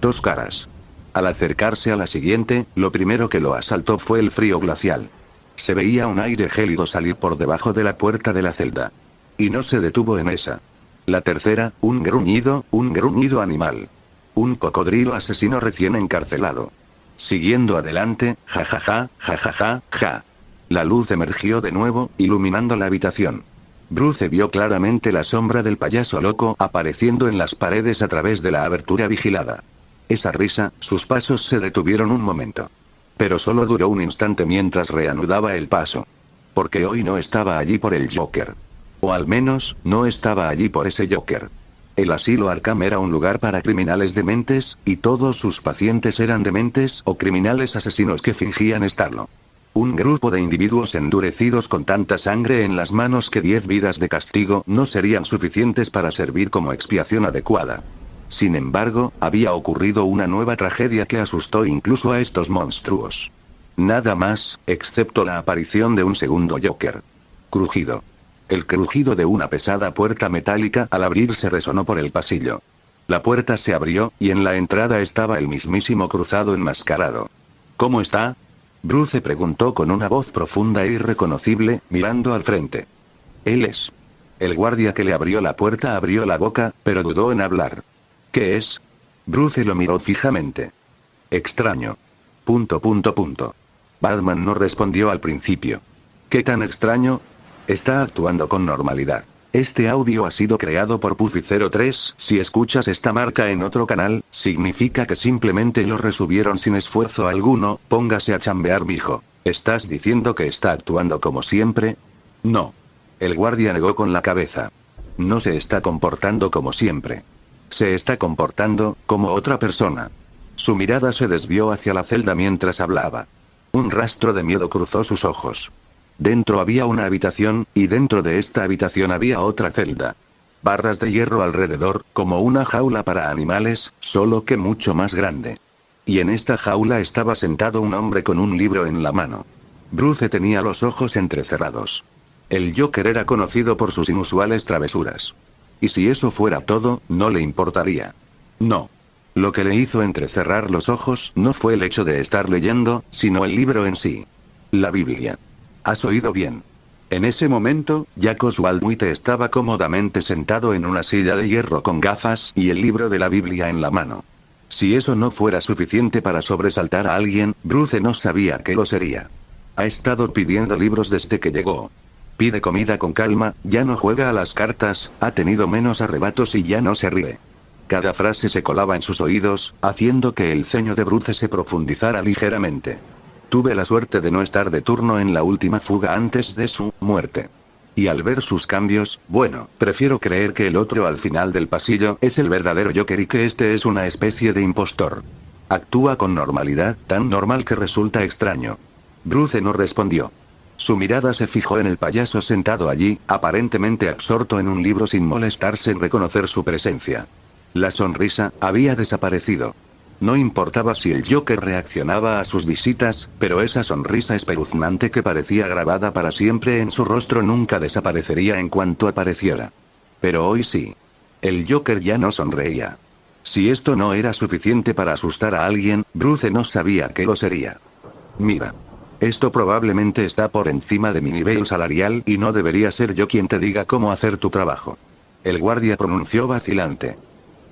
C: Dos caras. Al acercarse a la siguiente, lo primero que lo asaltó fue el frío glacial. Se veía un aire gélido salir por debajo de la puerta de la celda. Y no se detuvo en esa. La tercera, un gruñido animal. Un cocodrilo asesino recién encarcelado. Siguiendo adelante, jajaja, jajaja, ja. La luz emergió de nuevo, iluminando la habitación. Bruce vio claramente la sombra del payaso loco apareciendo en las paredes a través de la abertura vigilada. Esa risa, sus pasos se detuvieron un momento. Pero solo duró un instante mientras reanudaba el paso. Porque hoy no estaba allí por el Joker. O al menos, no estaba allí por ese Joker. El asilo Arkham era un lugar para criminales dementes, y todos sus pacientes eran dementes o criminales asesinos que fingían estarlo. Un grupo de individuos endurecidos con tanta sangre en las manos que 10 vidas de castigo no serían suficientes para servir como expiación adecuada. Sin embargo, había ocurrido una nueva tragedia que asustó incluso a estos monstruos. Nada más, excepto la aparición de un segundo Joker. Crujido. El crujido de una pesada puerta metálica al abrirse resonó por el pasillo. La puerta se abrió, y en la entrada estaba el mismísimo Cruzado enmascarado. ¿Cómo está? Bruce preguntó con una voz profunda e irreconocible, mirando al frente. Él es. El guardia que le abrió la puerta abrió la boca, pero dudó en hablar. ¿Qué es? Bruce lo miró fijamente. Extraño. ... Batman no respondió al principio. ¿Qué tan extraño? Está actuando con normalidad. Este audio ha sido creado por Puffy03. Si escuchas esta marca en otro canal, significa que simplemente lo resubieron sin esfuerzo alguno. Póngase a chambear, mijo. ¿Estás diciendo que está actuando como siempre? No. El guardia negó con la cabeza. No se está comportando como siempre. Se está comportando como otra persona. Su mirada se desvió hacia la celda mientras hablaba. Un rastro de miedo cruzó sus ojos. Dentro había una habitación, y dentro de esta habitación había otra celda. Barras de hierro alrededor, como una jaula para animales, solo que mucho más grande. Y en esta jaula estaba sentado un hombre con un libro en la mano. Bruce tenía los ojos entrecerrados. El Joker era conocido por sus inusuales travesuras. Y si eso fuera todo, no le importaría. No. Lo que le hizo entrecerrar los ojos no fue el hecho de estar leyendo, sino el libro en sí. La Biblia. Has oído bien. En ese momento, Jack Oswald estaba cómodamente sentado en una silla de hierro con gafas y el libro de la Biblia en la mano. Si eso no fuera suficiente para sobresaltar a alguien, Bruce no sabía que lo sería. Ha estado pidiendo libros desde que llegó. Pide comida con calma, ya no juega a las cartas, ha tenido menos arrebatos y ya no se ríe. Cada frase se colaba en sus oídos, haciendo que el ceño de Bruce se profundizara ligeramente. Tuve la suerte de no estar de turno en la última fuga antes de su muerte. Y al ver sus cambios, bueno, prefiero creer que el otro al final del pasillo es el verdadero Joker y que este es una especie de impostor. Actúa con normalidad, tan normal que resulta extraño. Bruce no respondió. Su mirada se fijó en el payaso sentado allí, aparentemente absorto en un libro sin molestarse en reconocer su presencia. La sonrisa había desaparecido. No importaba si el Joker reaccionaba a sus visitas, pero esa sonrisa espeluznante que parecía grabada para siempre en su rostro nunca desaparecería en cuanto apareciera. Pero hoy sí. El Joker ya no sonreía. Si esto no era suficiente para asustar a alguien, Bruce no sabía que lo sería. Mira. Esto probablemente está por encima de mi nivel salarial y no debería ser yo quien te diga cómo hacer tu trabajo. El guardia pronunció vacilante.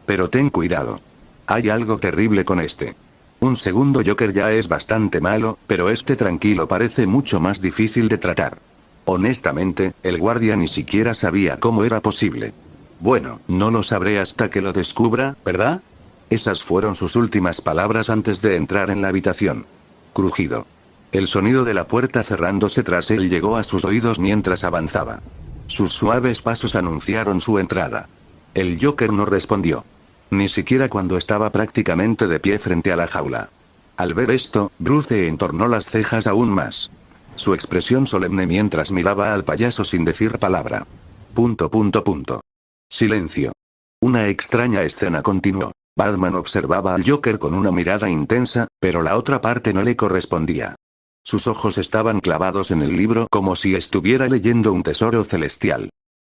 C: Pero ten cuidado. Hay algo terrible con este. Un segundo Joker ya es bastante malo, pero este tranquilo parece mucho más difícil de tratar. Honestamente, el guardia ni siquiera sabía cómo era posible. Bueno, no lo sabré hasta que lo descubra, ¿verdad? Esas fueron sus últimas palabras antes de entrar en la habitación. Crujido. El sonido de la puerta cerrándose tras él llegó a sus oídos mientras avanzaba. Sus suaves pasos anunciaron su entrada. El Joker no respondió. Ni siquiera cuando estaba prácticamente de pie frente a la jaula. Al ver esto, Bruce entornó las cejas aún más. Su expresión solemne mientras miraba al payaso sin decir palabra. ... Silencio. Una extraña escena continuó. Batman observaba al Joker con una mirada intensa, pero la otra parte no le correspondía. Sus ojos estaban clavados en el libro como si estuviera leyendo un tesoro celestial.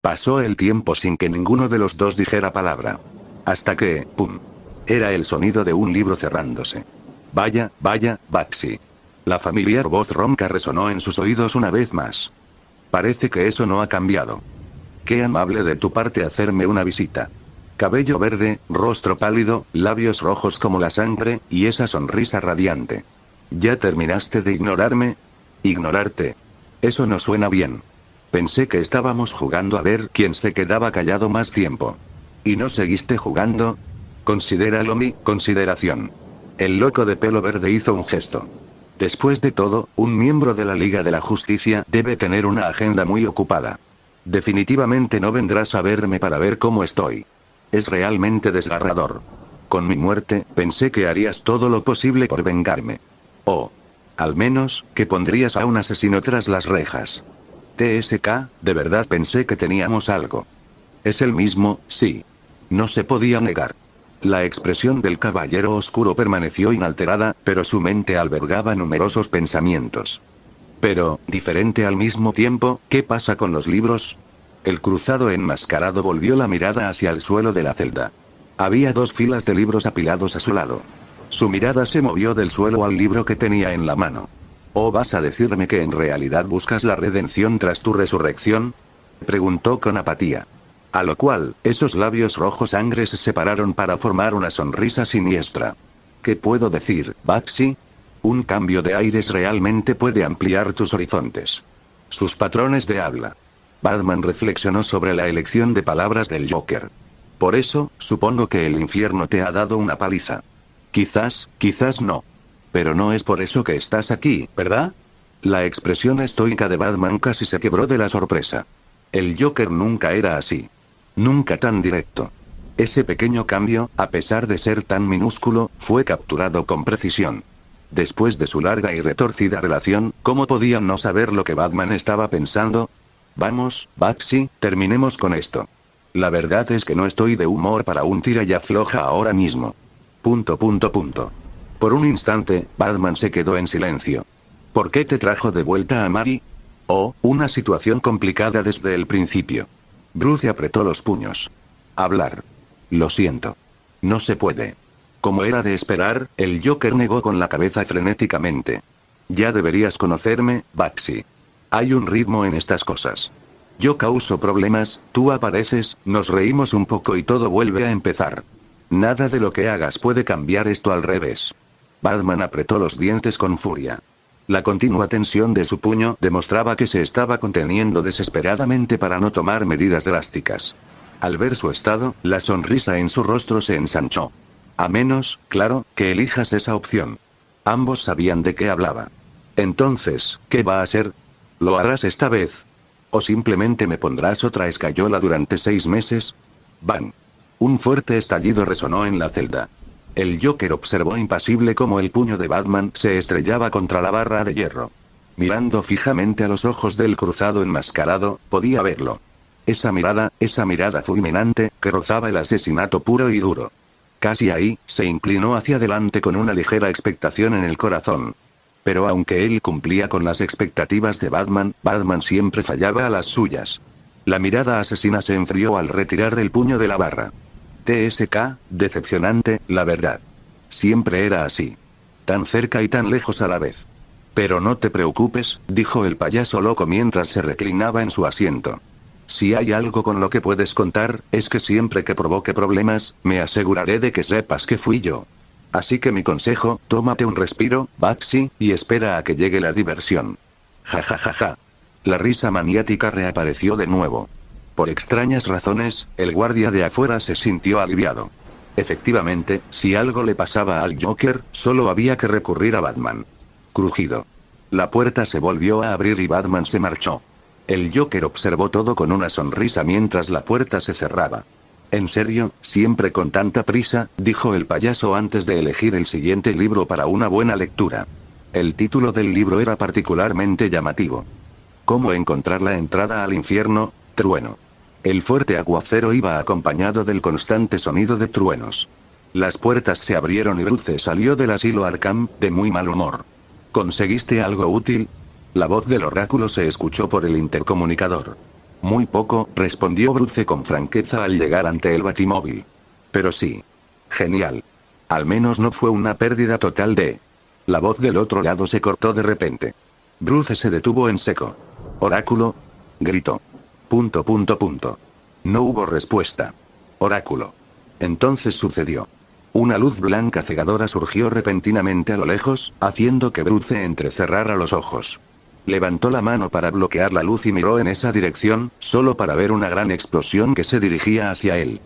C: Pasó el tiempo sin que ninguno de los dos dijera palabra. Hasta que, ¡pum! Era el sonido de un libro cerrándose. Vaya, vaya, Baxi. La familiar voz ronca resonó en sus oídos una vez más. Parece que eso no ha cambiado. Qué amable de tu parte hacerme una visita. Cabello verde, rostro pálido, labios rojos como la sangre, y esa sonrisa radiante. ¿Ya terminaste de ignorarme? ¿Ignorarte? Eso no suena bien. Pensé que estábamos jugando a ver quién se quedaba callado más tiempo. ¿Y no seguiste jugando? Considéralo mi consideración. El loco de pelo verde hizo un gesto. Después de todo, un miembro de la Liga de la Justicia debe tener una agenda muy ocupada. Definitivamente no vendrás a verme para ver cómo estoy. Es realmente desgarrador. Con mi muerte, pensé que harías todo lo posible por vengarme. O, al menos, que pondrías a un asesino tras las rejas. TSK, de verdad pensé que teníamos algo. Es el mismo, sí. No se podía negar. La expresión del caballero oscuro permaneció inalterada, pero su mente albergaba numerosos pensamientos. Pero, diferente al mismo tiempo, ¿qué pasa con los libros? El cruzado enmascarado volvió la mirada hacia el suelo de la celda. Había 2 filas de libros apilados a su lado. Su mirada se movió del suelo al libro que tenía en la mano. ¿O vas a decirme que en realidad buscas la redención tras tu resurrección? Preguntó con apatía. A lo cual, esos labios rojos sangre se separaron para formar una sonrisa siniestra. ¿Qué puedo decir, Baxi? Un cambio de aires realmente puede ampliar tus horizontes. Sus patrones de habla. Batman reflexionó sobre la elección de palabras del Joker. Por eso, supongo que el infierno te ha dado una paliza. Quizás no. Pero no es por eso que estás aquí, ¿verdad? La expresión estoica de Batman casi se quebró de la sorpresa. El Joker nunca era así. Nunca tan directo. Ese pequeño cambio, a pesar de ser tan minúsculo, fue capturado con precisión. Después de su larga y retorcida relación, ¿cómo podían no saber lo que Batman estaba pensando? Vamos, Baxi, terminemos con esto. La verdad es que no estoy de humor para un tira y afloja ahora mismo. ... Por un instante, Batman se quedó en silencio. ¿Por qué te trajo de vuelta a Mary? Oh, una situación complicada desde el principio. Bruce apretó los puños. Hablar. Lo siento. No se puede. Como era de esperar, el Joker negó con la cabeza frenéticamente. Ya deberías conocerme, Baxi. Hay un ritmo en estas cosas. Yo causo problemas, tú apareces, nos reímos un poco y todo vuelve a empezar. Nada de lo que hagas puede cambiar esto al revés. Batman apretó los dientes con furia. La continua tensión de su puño demostraba que se estaba conteniendo desesperadamente para no tomar medidas drásticas. Al ver su estado, la sonrisa en su rostro se ensanchó. A menos, claro, que elijas esa opción. Ambos sabían de qué hablaba. Entonces, ¿qué va a hacer? ¿Lo harás esta vez? ¿O simplemente me pondrás otra escayola durante 6 meses? ¡Bang! Un fuerte estallido resonó en la celda. El Joker observó impasible cómo el puño de Batman se estrellaba contra la barra de hierro. Mirando fijamente a los ojos del cruzado enmascarado, podía verlo. Esa mirada fulminante, que rozaba el asesinato puro y duro. Casi ahí, se inclinó hacia adelante con una ligera expectación en el corazón. Pero aunque él cumplía con las expectativas de Batman, Batman siempre fallaba a las suyas. La mirada asesina se enfrió al retirar el puño de la barra. TSK, decepcionante, la verdad. Siempre era así. Tan cerca y tan lejos a la vez. Pero no te preocupes, dijo el payaso loco mientras se reclinaba en su asiento. Si hay algo con lo que puedes contar, es que siempre que provoque problemas, me aseguraré de que sepas que fui yo. Así que mi consejo, tómate un respiro, Baxi, y espera a que llegue la diversión. Ja ja ja ja. La risa maniática reapareció de nuevo. Por extrañas razones, el guardia de afuera se sintió aliviado. Efectivamente, si algo le pasaba al Joker, solo había que recurrir a Batman. Crujido. La puerta se volvió a abrir y Batman se marchó. El Joker observó todo con una sonrisa mientras la puerta se cerraba. ¿En serio, siempre con tanta prisa?, dijo el payaso antes de elegir el siguiente libro para una buena lectura. El título del libro era particularmente llamativo. ¿Cómo encontrar la entrada al infierno? Trueno. El fuerte aguacero iba acompañado del constante sonido de truenos. Las puertas se abrieron y Bruce salió del asilo Arkham, de muy mal humor. ¿Conseguiste algo útil? La voz del oráculo se escuchó por el intercomunicador. Muy poco, respondió Bruce con franqueza al llegar ante el batimóvil. Pero sí. Genial. Al menos no fue una pérdida total de... La voz del otro lado se cortó de repente. Bruce se detuvo en seco. ¿Oráculo? Gritó. ... No hubo respuesta. Oráculo. Entonces sucedió. Una luz blanca cegadora surgió repentinamente a lo lejos, haciendo que Bruce entrecerrara los ojos. Levantó la mano para bloquear la luz y miró en esa dirección, solo para ver una gran explosión que se dirigía hacia él.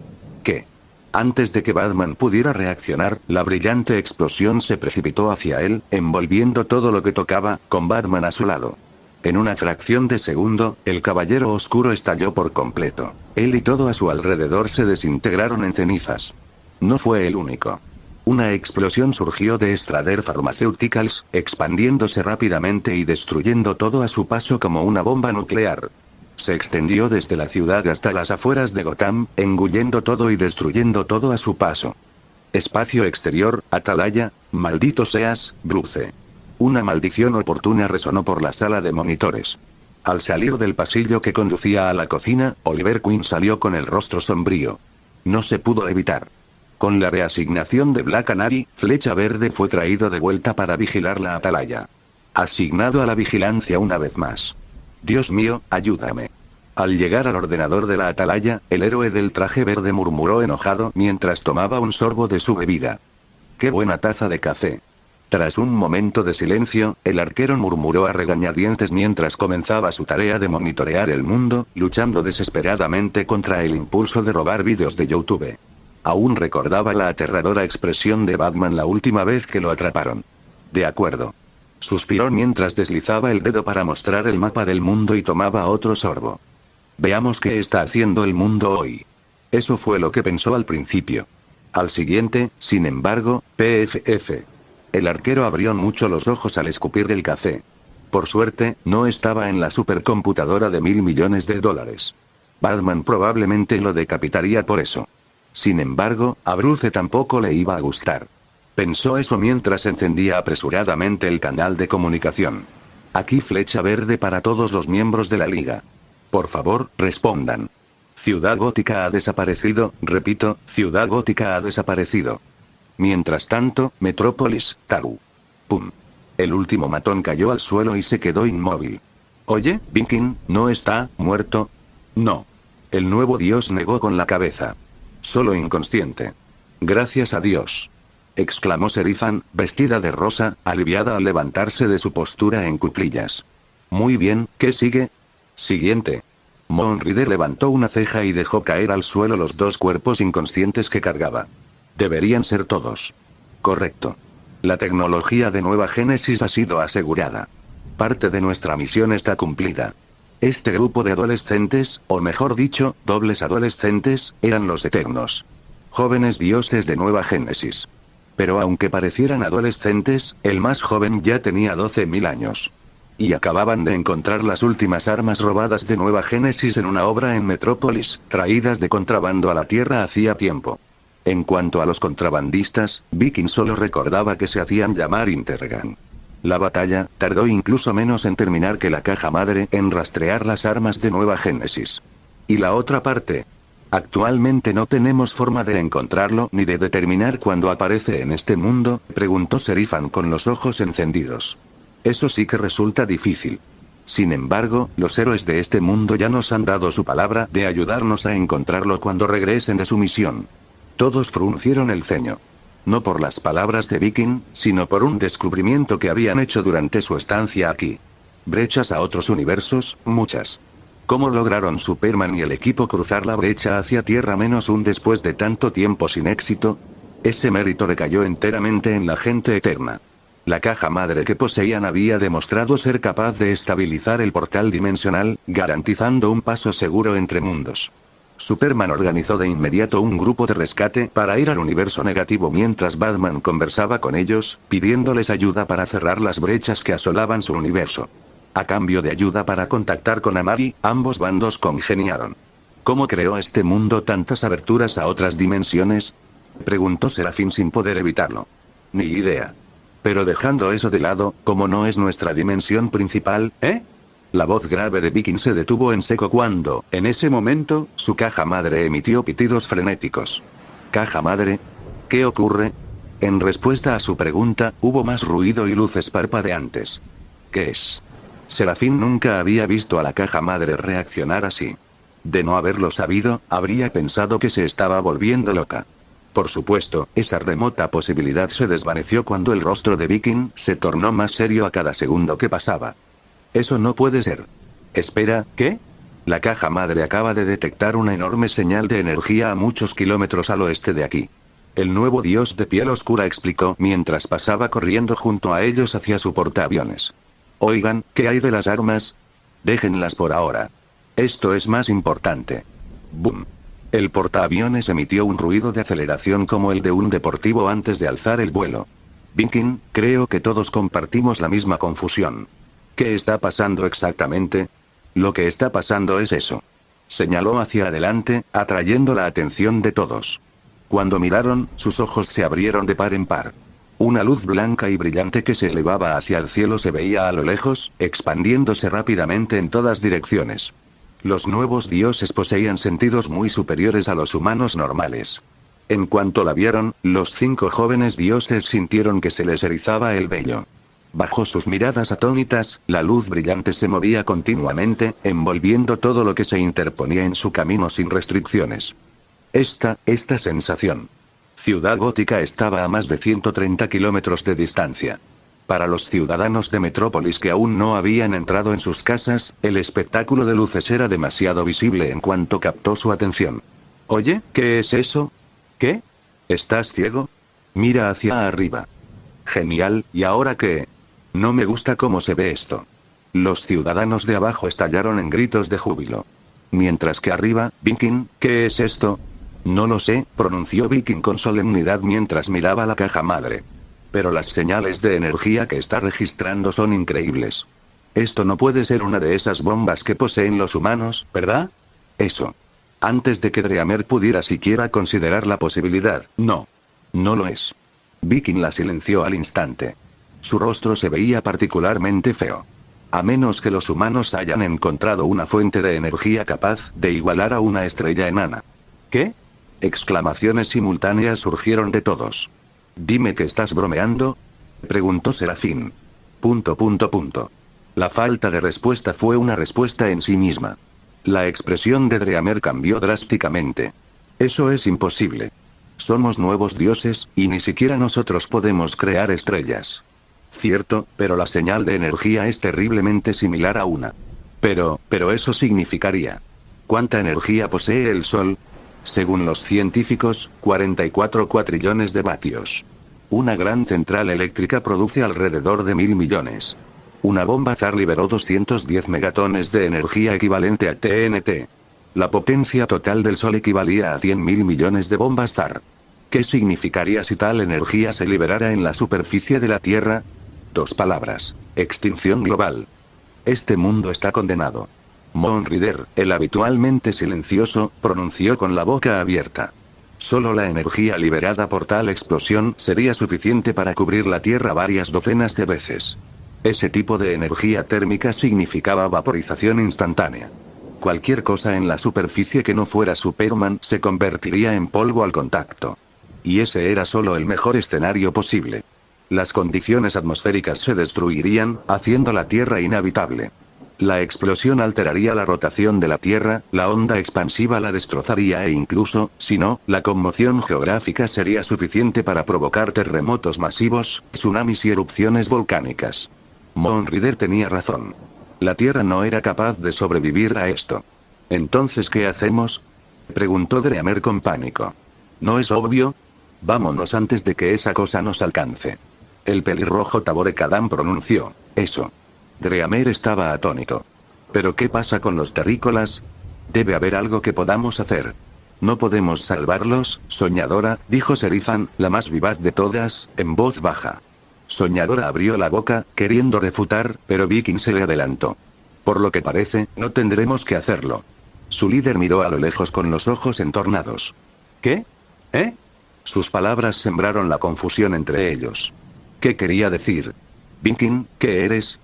C: ¿Qué? Antes de que Batman pudiera reaccionar, la brillante explosión se precipitó hacia él, envolviendo todo lo que tocaba, con Batman a su lado. En una fracción de segundo, el caballero oscuro estalló por completo. Él y todo a su alrededor se desintegraron en cenizas. No fue el único. Una explosión surgió de Strader Pharmaceuticals, expandiéndose rápidamente y destruyendo todo a su paso como una bomba nuclear. Se extendió desde la ciudad hasta las afueras de Gotham, engullendo todo y destruyendo todo a su paso. Espacio exterior, Atalaya, maldito seas, Bruce. Una maldición oportuna resonó por la sala de monitores. Al salir del pasillo que conducía a la cocina, Oliver Queen salió con el rostro sombrío. No se pudo evitar. Con la reasignación de Black Canary, Flecha Verde fue traído de vuelta para vigilar la Atalaya. Asignado a la vigilancia una vez más. Dios mío, ayúdame. Al llegar al ordenador de la Atalaya, el héroe del traje verde murmuró enojado mientras tomaba un sorbo de su bebida. ¡Qué buena taza de café! Tras un momento de silencio, el arquero murmuró a regañadientes mientras comenzaba su tarea de monitorear el mundo, luchando desesperadamente contra el impulso de robar vídeos de YouTube. Aún recordaba la aterradora expresión de Batman la última vez que lo atraparon. De acuerdo. Suspiró mientras deslizaba el dedo para mostrar el mapa del mundo y tomaba otro sorbo. Veamos qué está haciendo el mundo hoy. Eso fue lo que pensó al principio. Al siguiente, sin embargo, PFF. El arquero abrió mucho los ojos al escupir el café. Por suerte, no estaba en la supercomputadora de $1.000 millones. Batman probablemente lo decapitaría por eso. Sin embargo, a Bruce tampoco le iba a gustar. Pensó eso mientras encendía apresuradamente el canal de comunicación. Aquí Flecha Verde para todos los miembros de la liga. Por favor, respondan. Ciudad Gótica ha desaparecido, repito, Ciudad Gótica ha desaparecido. Mientras tanto, Metrópolis, Taru. Pum. El último matón cayó al suelo y se quedó inmóvil. Oye, Viking, ¿no está muerto? No. El nuevo dios negó con la cabeza. Solo inconsciente. Gracias a Dios. Exclamó Serifan, vestida de rosa, aliviada al levantarse de su postura en cuclillas. Muy bien, ¿qué sigue? Siguiente. Moonrider levantó una ceja y dejó caer al suelo los dos cuerpos inconscientes que cargaba. Deberían ser todos. Correcto. La tecnología de Nueva Génesis ha sido asegurada. Parte de nuestra misión está cumplida. Este grupo de adolescentes, o mejor dicho, dobles adolescentes, eran los Eternos. Jóvenes dioses de Nueva Génesis. Pero aunque parecieran adolescentes, el más joven ya tenía 12.000 años. Y acababan de encontrar las últimas armas robadas de Nueva Génesis en una obra en Metrópolis, traídas de contrabando a la Tierra hacía tiempo. En cuanto a los contrabandistas, Viking solo recordaba que se hacían llamar Intergan. La batalla tardó incluso menos en terminar que la caja madre en rastrear las armas de Nueva Génesis. ¿Y la otra parte? Actualmente no tenemos forma de encontrarlo ni de determinar cuándo aparece en este mundo, preguntó Serifan con los ojos encendidos. Eso sí que resulta difícil. Sin embargo, los héroes de este mundo ya nos han dado su palabra de ayudarnos a encontrarlo cuando regresen de su misión. Todos fruncieron el ceño. No por las palabras de Viking, sino por un descubrimiento que habían hecho durante su estancia aquí. Brechas a otros universos, muchas. ¿Cómo lograron Superman y el equipo cruzar la brecha hacia Tierra -1 después de tanto tiempo sin éxito? Ese mérito recayó enteramente en la gente eterna. La caja madre que poseían había demostrado ser capaz de estabilizar el portal dimensional, garantizando un paso seguro entre mundos. Superman organizó de inmediato un grupo de rescate para ir al universo negativo mientras Batman conversaba con ellos, pidiéndoles ayuda para cerrar las brechas que asolaban su universo. A cambio de ayuda para contactar con Amari, ambos bandos congeniaron. ¿Cómo creó este mundo tantas aberturas a otras dimensiones? Preguntó Serafín sin poder evitarlo. Ni idea. Pero dejando eso de lado, ¿cómo no es nuestra dimensión principal, eh? La voz grave de Viking se detuvo en seco cuando, en ese momento, su caja madre emitió pitidos frenéticos. ¿Caja madre? ¿Qué ocurre? En respuesta a su pregunta, hubo más ruido y luces parpadeantes. ¿Qué es? Serafín nunca había visto a la caja madre reaccionar así. De no haberlo sabido, habría pensado que se estaba volviendo loca. Por supuesto, esa remota posibilidad se desvaneció cuando el rostro de Viking se tornó más serio a cada segundo que pasaba. Eso no puede ser. Espera, ¿qué? La caja madre acaba de detectar una enorme señal de energía a muchos kilómetros al oeste de aquí. El nuevo dios de piel oscura explicó mientras pasaba corriendo junto a ellos hacia su portaaviones. Oigan, ¿qué hay de las armas? Déjenlas por ahora. Esto es más importante. ¡Boom! El portaaviones emitió un ruido de aceleración como el de un deportivo antes de alzar el vuelo. Viking, creo que todos compartimos la misma confusión. ¿Qué está pasando exactamente? Lo que está pasando es eso. Señaló hacia adelante, atrayendo la atención de todos. Cuando miraron, sus ojos se abrieron de par en par. Una luz blanca y brillante que se elevaba hacia el cielo se veía a lo lejos, expandiéndose rápidamente en todas direcciones. Los nuevos dioses poseían sentidos muy superiores a los humanos normales. En cuanto la vieron, los 5 jóvenes dioses sintieron que se les erizaba el vello. Bajo sus miradas atónitas, la luz brillante se movía continuamente, envolviendo todo lo que se interponía en su camino sin restricciones. Esta sensación. Ciudad Gótica estaba a más de 130 kilómetros de distancia. Para los ciudadanos de Metrópolis que aún no habían entrado en sus casas, el espectáculo de luces era demasiado visible en cuanto captó su atención. Oye, ¿qué es eso? ¿Qué? ¿Estás ciego? Mira hacia arriba. Genial, ¿y ahora qué? No me gusta cómo se ve esto. Los ciudadanos de abajo estallaron en gritos de júbilo. Mientras que arriba, Viking, ¿qué es esto? No lo sé, pronunció Viking con solemnidad mientras miraba la caja madre. Pero las señales de energía que está registrando son increíbles. Esto no puede ser una de esas bombas que poseen los humanos, ¿verdad? Eso. Antes de que Dreamer pudiera siquiera considerar la posibilidad, no. No lo es. Viking la silenció al instante. Su rostro se veía particularmente feo. A menos que los humanos hayan encontrado una fuente de energía capaz de igualar a una estrella enana. ¿Qué? Exclamaciones simultáneas surgieron de todos. Dime que estás bromeando, preguntó Serafín. La falta de respuesta fue una respuesta en sí misma. La expresión de Dreamer cambió drásticamente. Eso es imposible. Somos nuevos dioses, y ni siquiera nosotros podemos crear estrellas. Cierto, pero la señal de energía es terriblemente similar a una. Pero eso significaría. ¿Cuánta energía posee el Sol? Según los científicos, 44 cuatrillones de vatios. Una gran central eléctrica produce alrededor de 1000 millones. Una bomba ZAR liberó 210 megatones de energía equivalente a TNT. La potencia total del Sol equivalía a 100.000 millones de bombas ZAR. ¿Qué significaría si tal energía se liberara en la superficie de la Tierra? 2 palabras. Extinción global. Este mundo está condenado. Moonrider, el habitualmente silencioso, pronunció con la boca abierta. Solo la energía liberada por tal explosión sería suficiente para cubrir la Tierra varias docenas de veces. Ese tipo de energía térmica significaba vaporización instantánea. Cualquier cosa en la superficie que no fuera Superman se convertiría en polvo al contacto. Y ese era solo el mejor escenario posible. Las condiciones atmosféricas se destruirían, haciendo la Tierra inhabitable. La explosión alteraría la rotación de la Tierra, la onda expansiva la destrozaría e incluso, si no, la conmoción geográfica sería suficiente para provocar terremotos masivos, tsunamis y erupciones volcánicas. Moonrider tenía razón. La Tierra no era capaz de sobrevivir a esto. ¿Entonces qué hacemos? Preguntó Dreamer con pánico. ¿No es obvio? Vámonos antes de que esa cosa nos alcance. El pelirrojo Tabore Kadam pronunció. Eso. Dreamer estaba atónito. ¿Pero qué pasa con los terrícolas? Debe haber algo que podamos hacer. No podemos salvarlos, Soñadora, dijo Serifan, la más vivaz de todas, en voz baja. Soñadora abrió la boca, queriendo refutar, pero Viking se le adelantó. Por lo que parece, no tendremos que hacerlo. Su líder miró a lo lejos con los ojos entornados. ¿Qué? ¿Eh? Sus palabras sembraron la confusión entre ellos. ¿Qué quería decir? Viking, ¿qué eres?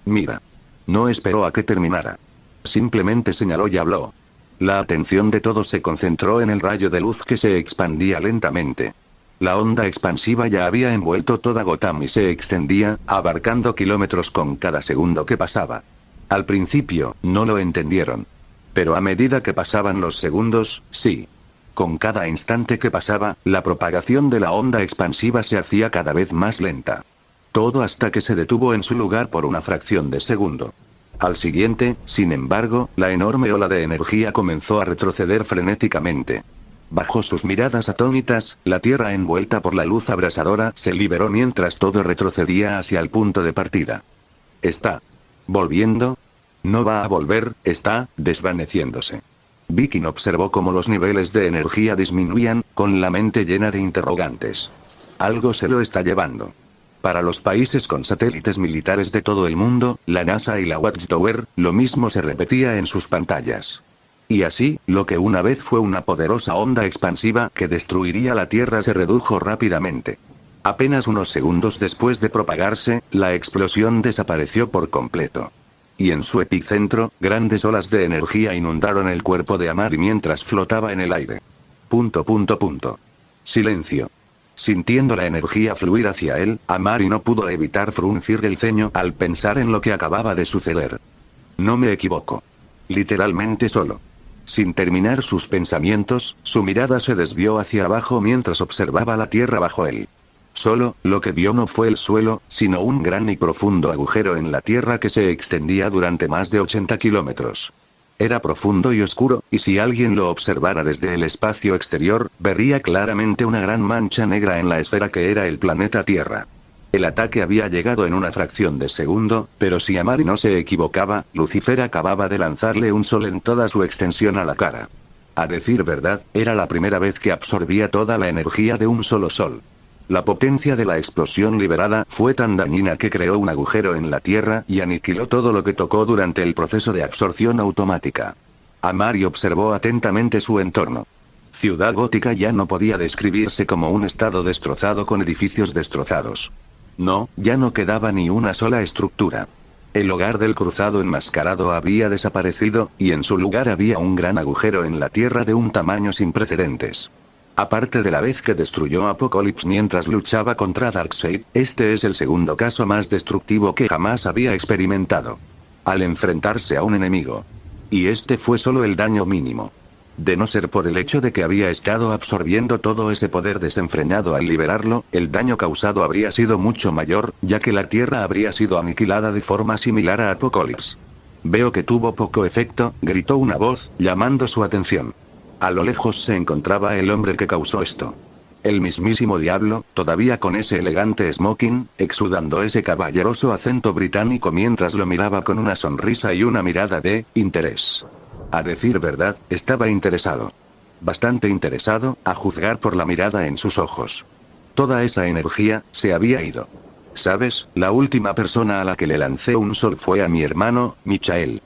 C: Mira. No esperó a que terminara. Simplemente señaló y habló. La atención de todos se concentró en el rayo de luz que se expandía lentamente. La onda expansiva ya había envuelto toda Gotham y se extendía, abarcando kilómetros con cada segundo que pasaba. Al principio, no lo entendieron. Pero a medida que pasaban los segundos, sí. Con cada instante que pasaba, la propagación de la onda expansiva se hacía cada vez más lenta. Todo hasta que se detuvo en su lugar por una fracción de segundo. Al siguiente, sin embargo, la enorme ola de energía comenzó a retroceder frenéticamente. Bajo sus miradas atónitas, la Tierra envuelta por la luz abrasadora se liberó mientras todo retrocedía hacia el punto de partida. ¿Está volviendo? No va a volver, está desvaneciéndose. Viking observó cómo los niveles de energía disminuían, con la mente llena de interrogantes. Algo se lo está llevando. Para los países con satélites militares de todo el mundo, la NASA y la Watchtower, lo mismo se repetía en sus pantallas. Y así, lo que una vez fue una poderosa onda expansiva que destruiría la Tierra se redujo rápidamente. Apenas unos segundos después de propagarse, la explosión desapareció por completo. Y en su epicentro, grandes olas de energía inundaron el cuerpo de Amari mientras flotaba en el aire. Silencio. Sintiendo la energía fluir hacia él, Amari no pudo evitar fruncir el ceño al pensar en lo que acababa de suceder. No me equivoco. Literalmente solo. Sin terminar sus pensamientos, su mirada se desvió hacia abajo mientras observaba la tierra bajo él. Solo, lo que vio no fue el suelo, sino un gran y profundo agujero en la tierra que se extendía durante más de 80 kilómetros. Era profundo y oscuro, y si alguien lo observara desde el espacio exterior, vería claramente una gran mancha negra en la esfera que era el planeta Tierra. El ataque había llegado en una fracción de segundo, pero si Amari no se equivocaba, Lucifer acababa de lanzarle un sol en toda su extensión a la cara. A decir verdad, era la primera vez que absorbía toda la energía de un solo sol. La potencia de la explosión liberada fue tan dañina que creó un agujero en la tierra y aniquiló todo lo que tocó durante el proceso de absorción automática. Amari observó atentamente su entorno. Ciudad Gótica ya no podía describirse como un estado destrozado con edificios destrozados. No, ya no quedaba ni una sola estructura. El hogar del cruzado enmascarado había desaparecido, y en su lugar había un gran agujero en la tierra de un tamaño sin precedentes. Aparte de la vez que destruyó Apocalypse mientras luchaba contra Darkseid, este es el segundo caso más destructivo que jamás había experimentado. Al enfrentarse a un enemigo. Y este fue solo el daño mínimo. De no ser por el hecho de que había estado absorbiendo todo ese poder desenfrenado al liberarlo, el daño causado habría sido mucho mayor, ya que la Tierra habría sido aniquilada de forma similar a Apocalypse. Veo que tuvo poco efecto, gritó una voz, llamando su atención. A lo lejos se encontraba el hombre que causó esto. El mismísimo diablo, todavía con ese elegante smoking, exudando ese caballeroso acento británico mientras lo miraba con una sonrisa y una mirada de interés. A decir verdad, estaba interesado. Bastante interesado, a juzgar por la mirada en sus ojos. Toda esa energía se había ido. ¿Sabes? La última persona a la que le lancé un sol fue a mi hermano, Michael.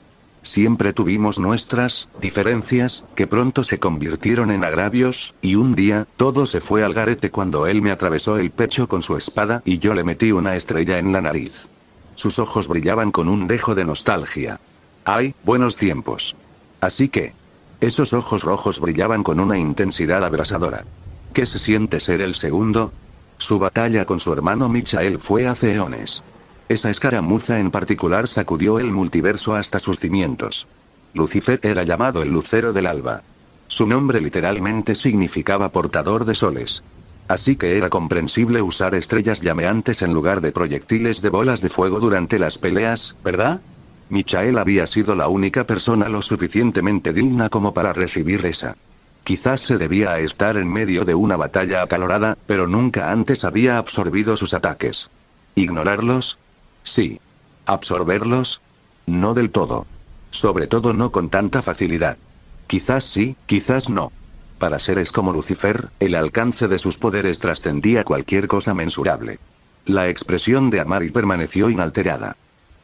C: Siempre tuvimos nuestras diferencias, que pronto se convirtieron en agravios, y un día, todo se fue al garete cuando él me atravesó el pecho con su espada y yo le metí una estrella en la nariz. Sus ojos brillaban con un dejo de nostalgia. ¡Ay, buenos tiempos! Así que, esos ojos rojos brillaban con una intensidad abrasadora. ¿Qué se siente ser el segundo? Su batalla con su hermano Michael fue hace eones. Esa escaramuza en particular sacudió el multiverso hasta sus cimientos. Lucifer era llamado el lucero del alba. Su nombre literalmente significaba portador de soles. Así que era comprensible usar estrellas llameantes en lugar de proyectiles de bolas de fuego durante las peleas, ¿verdad? Michael había sido la única persona lo suficientemente digna como para recibir esa. Quizás se debía a estar en medio de una batalla acalorada, pero nunca antes había absorbido sus ataques. ¿Ignorarlos? Sí. ¿Absorberlos? No del todo. Sobre todo no con tanta facilidad. Quizás sí, quizás no. Para seres como Lucifer, el alcance de sus poderes trascendía cualquier cosa mensurable. La expresión de Amari permaneció inalterada.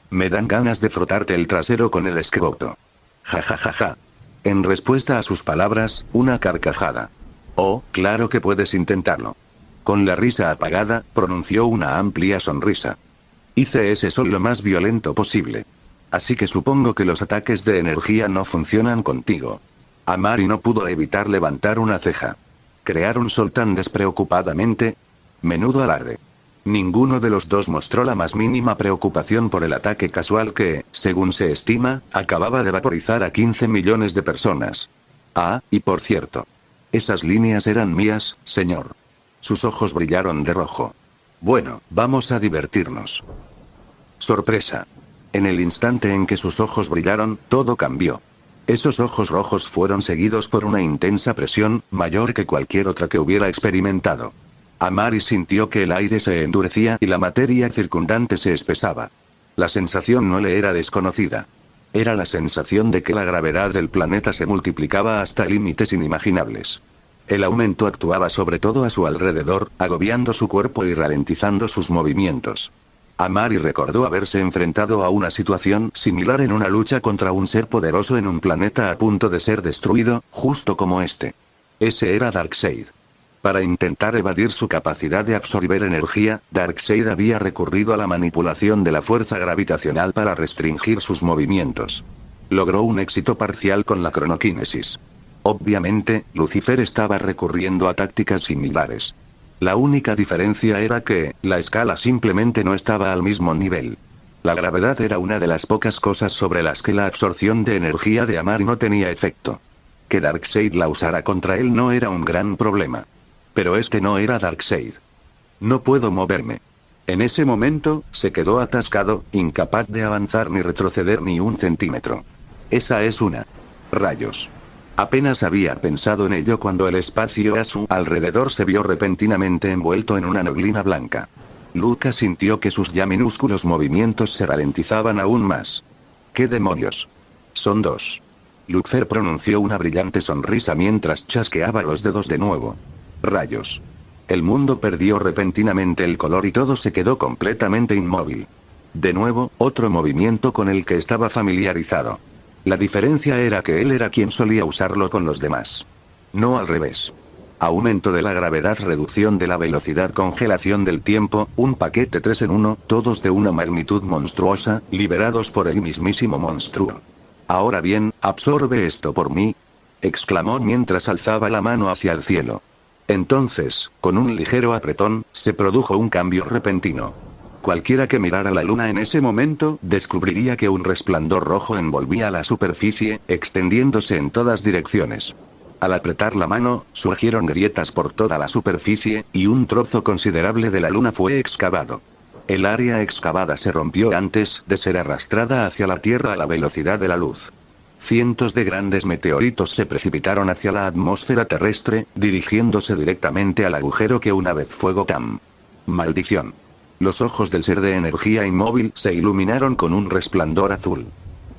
C: Me dan ganas de frotarte el trasero con el esquegoto. Ja ja ja ja. En respuesta a sus palabras, una carcajada. Oh, claro que puedes intentarlo. Con la risa apagada, pronunció una amplia sonrisa. Hice ese sol lo más violento posible. Así que supongo que los ataques de energía no funcionan contigo. Amari no pudo evitar levantar una ceja. ¿Crear un sol tan despreocupadamente? Menudo alarde. Ninguno de los dos mostró la más mínima preocupación por el ataque casual que, según se estima, acababa de vaporizar a 15 millones de personas. Ah, y por cierto. Esas líneas eran mías, señor. Sus ojos brillaron de rojo. Bueno, vamos a divertirnos. Sorpresa. En el instante en que sus ojos brillaron, todo cambió. Esos ojos rojos fueron seguidos por una intensa presión, mayor que cualquier otra que hubiera experimentado. Amari sintió que el aire se endurecía y la materia circundante se espesaba. La sensación no le era desconocida. Era la sensación de que la gravedad del planeta se multiplicaba hasta límites inimaginables. El aumento actuaba sobre todo a su alrededor, agobiando su cuerpo y ralentizando sus movimientos. Amari recordó haberse enfrentado a una situación similar en una lucha contra un ser poderoso en un planeta a punto de ser destruido, justo como este. Ese era Darkseid. Para intentar evadir su capacidad de absorber energía, Darkseid había recurrido a la manipulación de la fuerza gravitacional para restringir sus movimientos. Logró un éxito parcial con la cronoquinesis. Obviamente, Lucifer estaba recurriendo a tácticas similares. La única diferencia era que, la escala simplemente no estaba al mismo nivel. La gravedad era una de las pocas cosas sobre las que la absorción de energía de Amari no tenía efecto. Que Darkseid la usara contra él no era un gran problema. Pero este no era Darkseid. No puedo moverme. En ese momento, se quedó atascado, incapaz de avanzar ni retroceder ni un centímetro. Esa es una. Rayos. Apenas había pensado en ello cuando el espacio a su alrededor se vio repentinamente envuelto en una neblina blanca. Lucas sintió que sus ya minúsculos movimientos se ralentizaban aún más. ¿Qué demonios? Son dos. Lucifer pronunció una brillante sonrisa mientras chasqueaba los dedos de nuevo. Rayos. El mundo perdió repentinamente el color y todo se quedó completamente inmóvil. De nuevo, otro movimiento con el que estaba familiarizado. La diferencia era que él era quien solía usarlo con los demás. No al revés. Aumento de la gravedad, reducción de la velocidad, congelación del tiempo, un paquete 3 en 1, todos de una magnitud monstruosa, liberados por el mismísimo monstruo. Ahora bien, absorbe esto por mí, exclamó mientras alzaba la mano hacia el cielo. Entonces, con un ligero apretón, se produjo un cambio repentino. Cualquiera que mirara la luna en ese momento, descubriría que un resplandor rojo envolvía la superficie, extendiéndose en todas direcciones. Al apretar la mano, surgieron grietas por toda la superficie, y un trozo considerable de la luna fue excavado. El área excavada se rompió antes de ser arrastrada hacia la Tierra a la velocidad de la luz. Cientos de grandes meteoritos se precipitaron hacia la atmósfera terrestre, dirigiéndose directamente al agujero que una vez fue Gotham. Maldición. Los ojos del ser de energía inmóvil se iluminaron con un resplandor azul.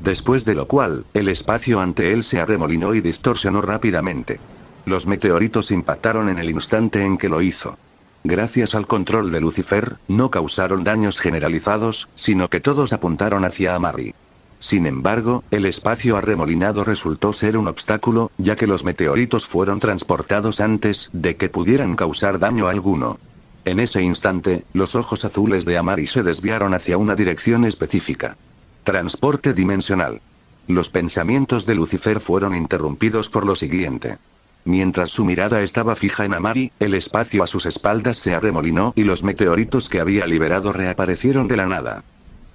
C: Después de lo cual, el espacio ante él se arremolinó y distorsionó rápidamente. Los meteoritos impactaron en el instante en que lo hizo. Gracias al control de Lucifer, no causaron daños generalizados, sino que todos apuntaron hacia Amari. Sin embargo, el espacio arremolinado resultó ser un obstáculo, ya que los meteoritos fueron transportados antes de que pudieran causar daño alguno. En ese instante, los ojos azules de Amari se desviaron hacia una dirección específica. Transporte dimensional. Los pensamientos de Lucifer fueron interrumpidos por lo siguiente. Mientras su mirada estaba fija en Amari, el espacio a sus espaldas se arremolinó y los meteoritos que había liberado reaparecieron de la nada.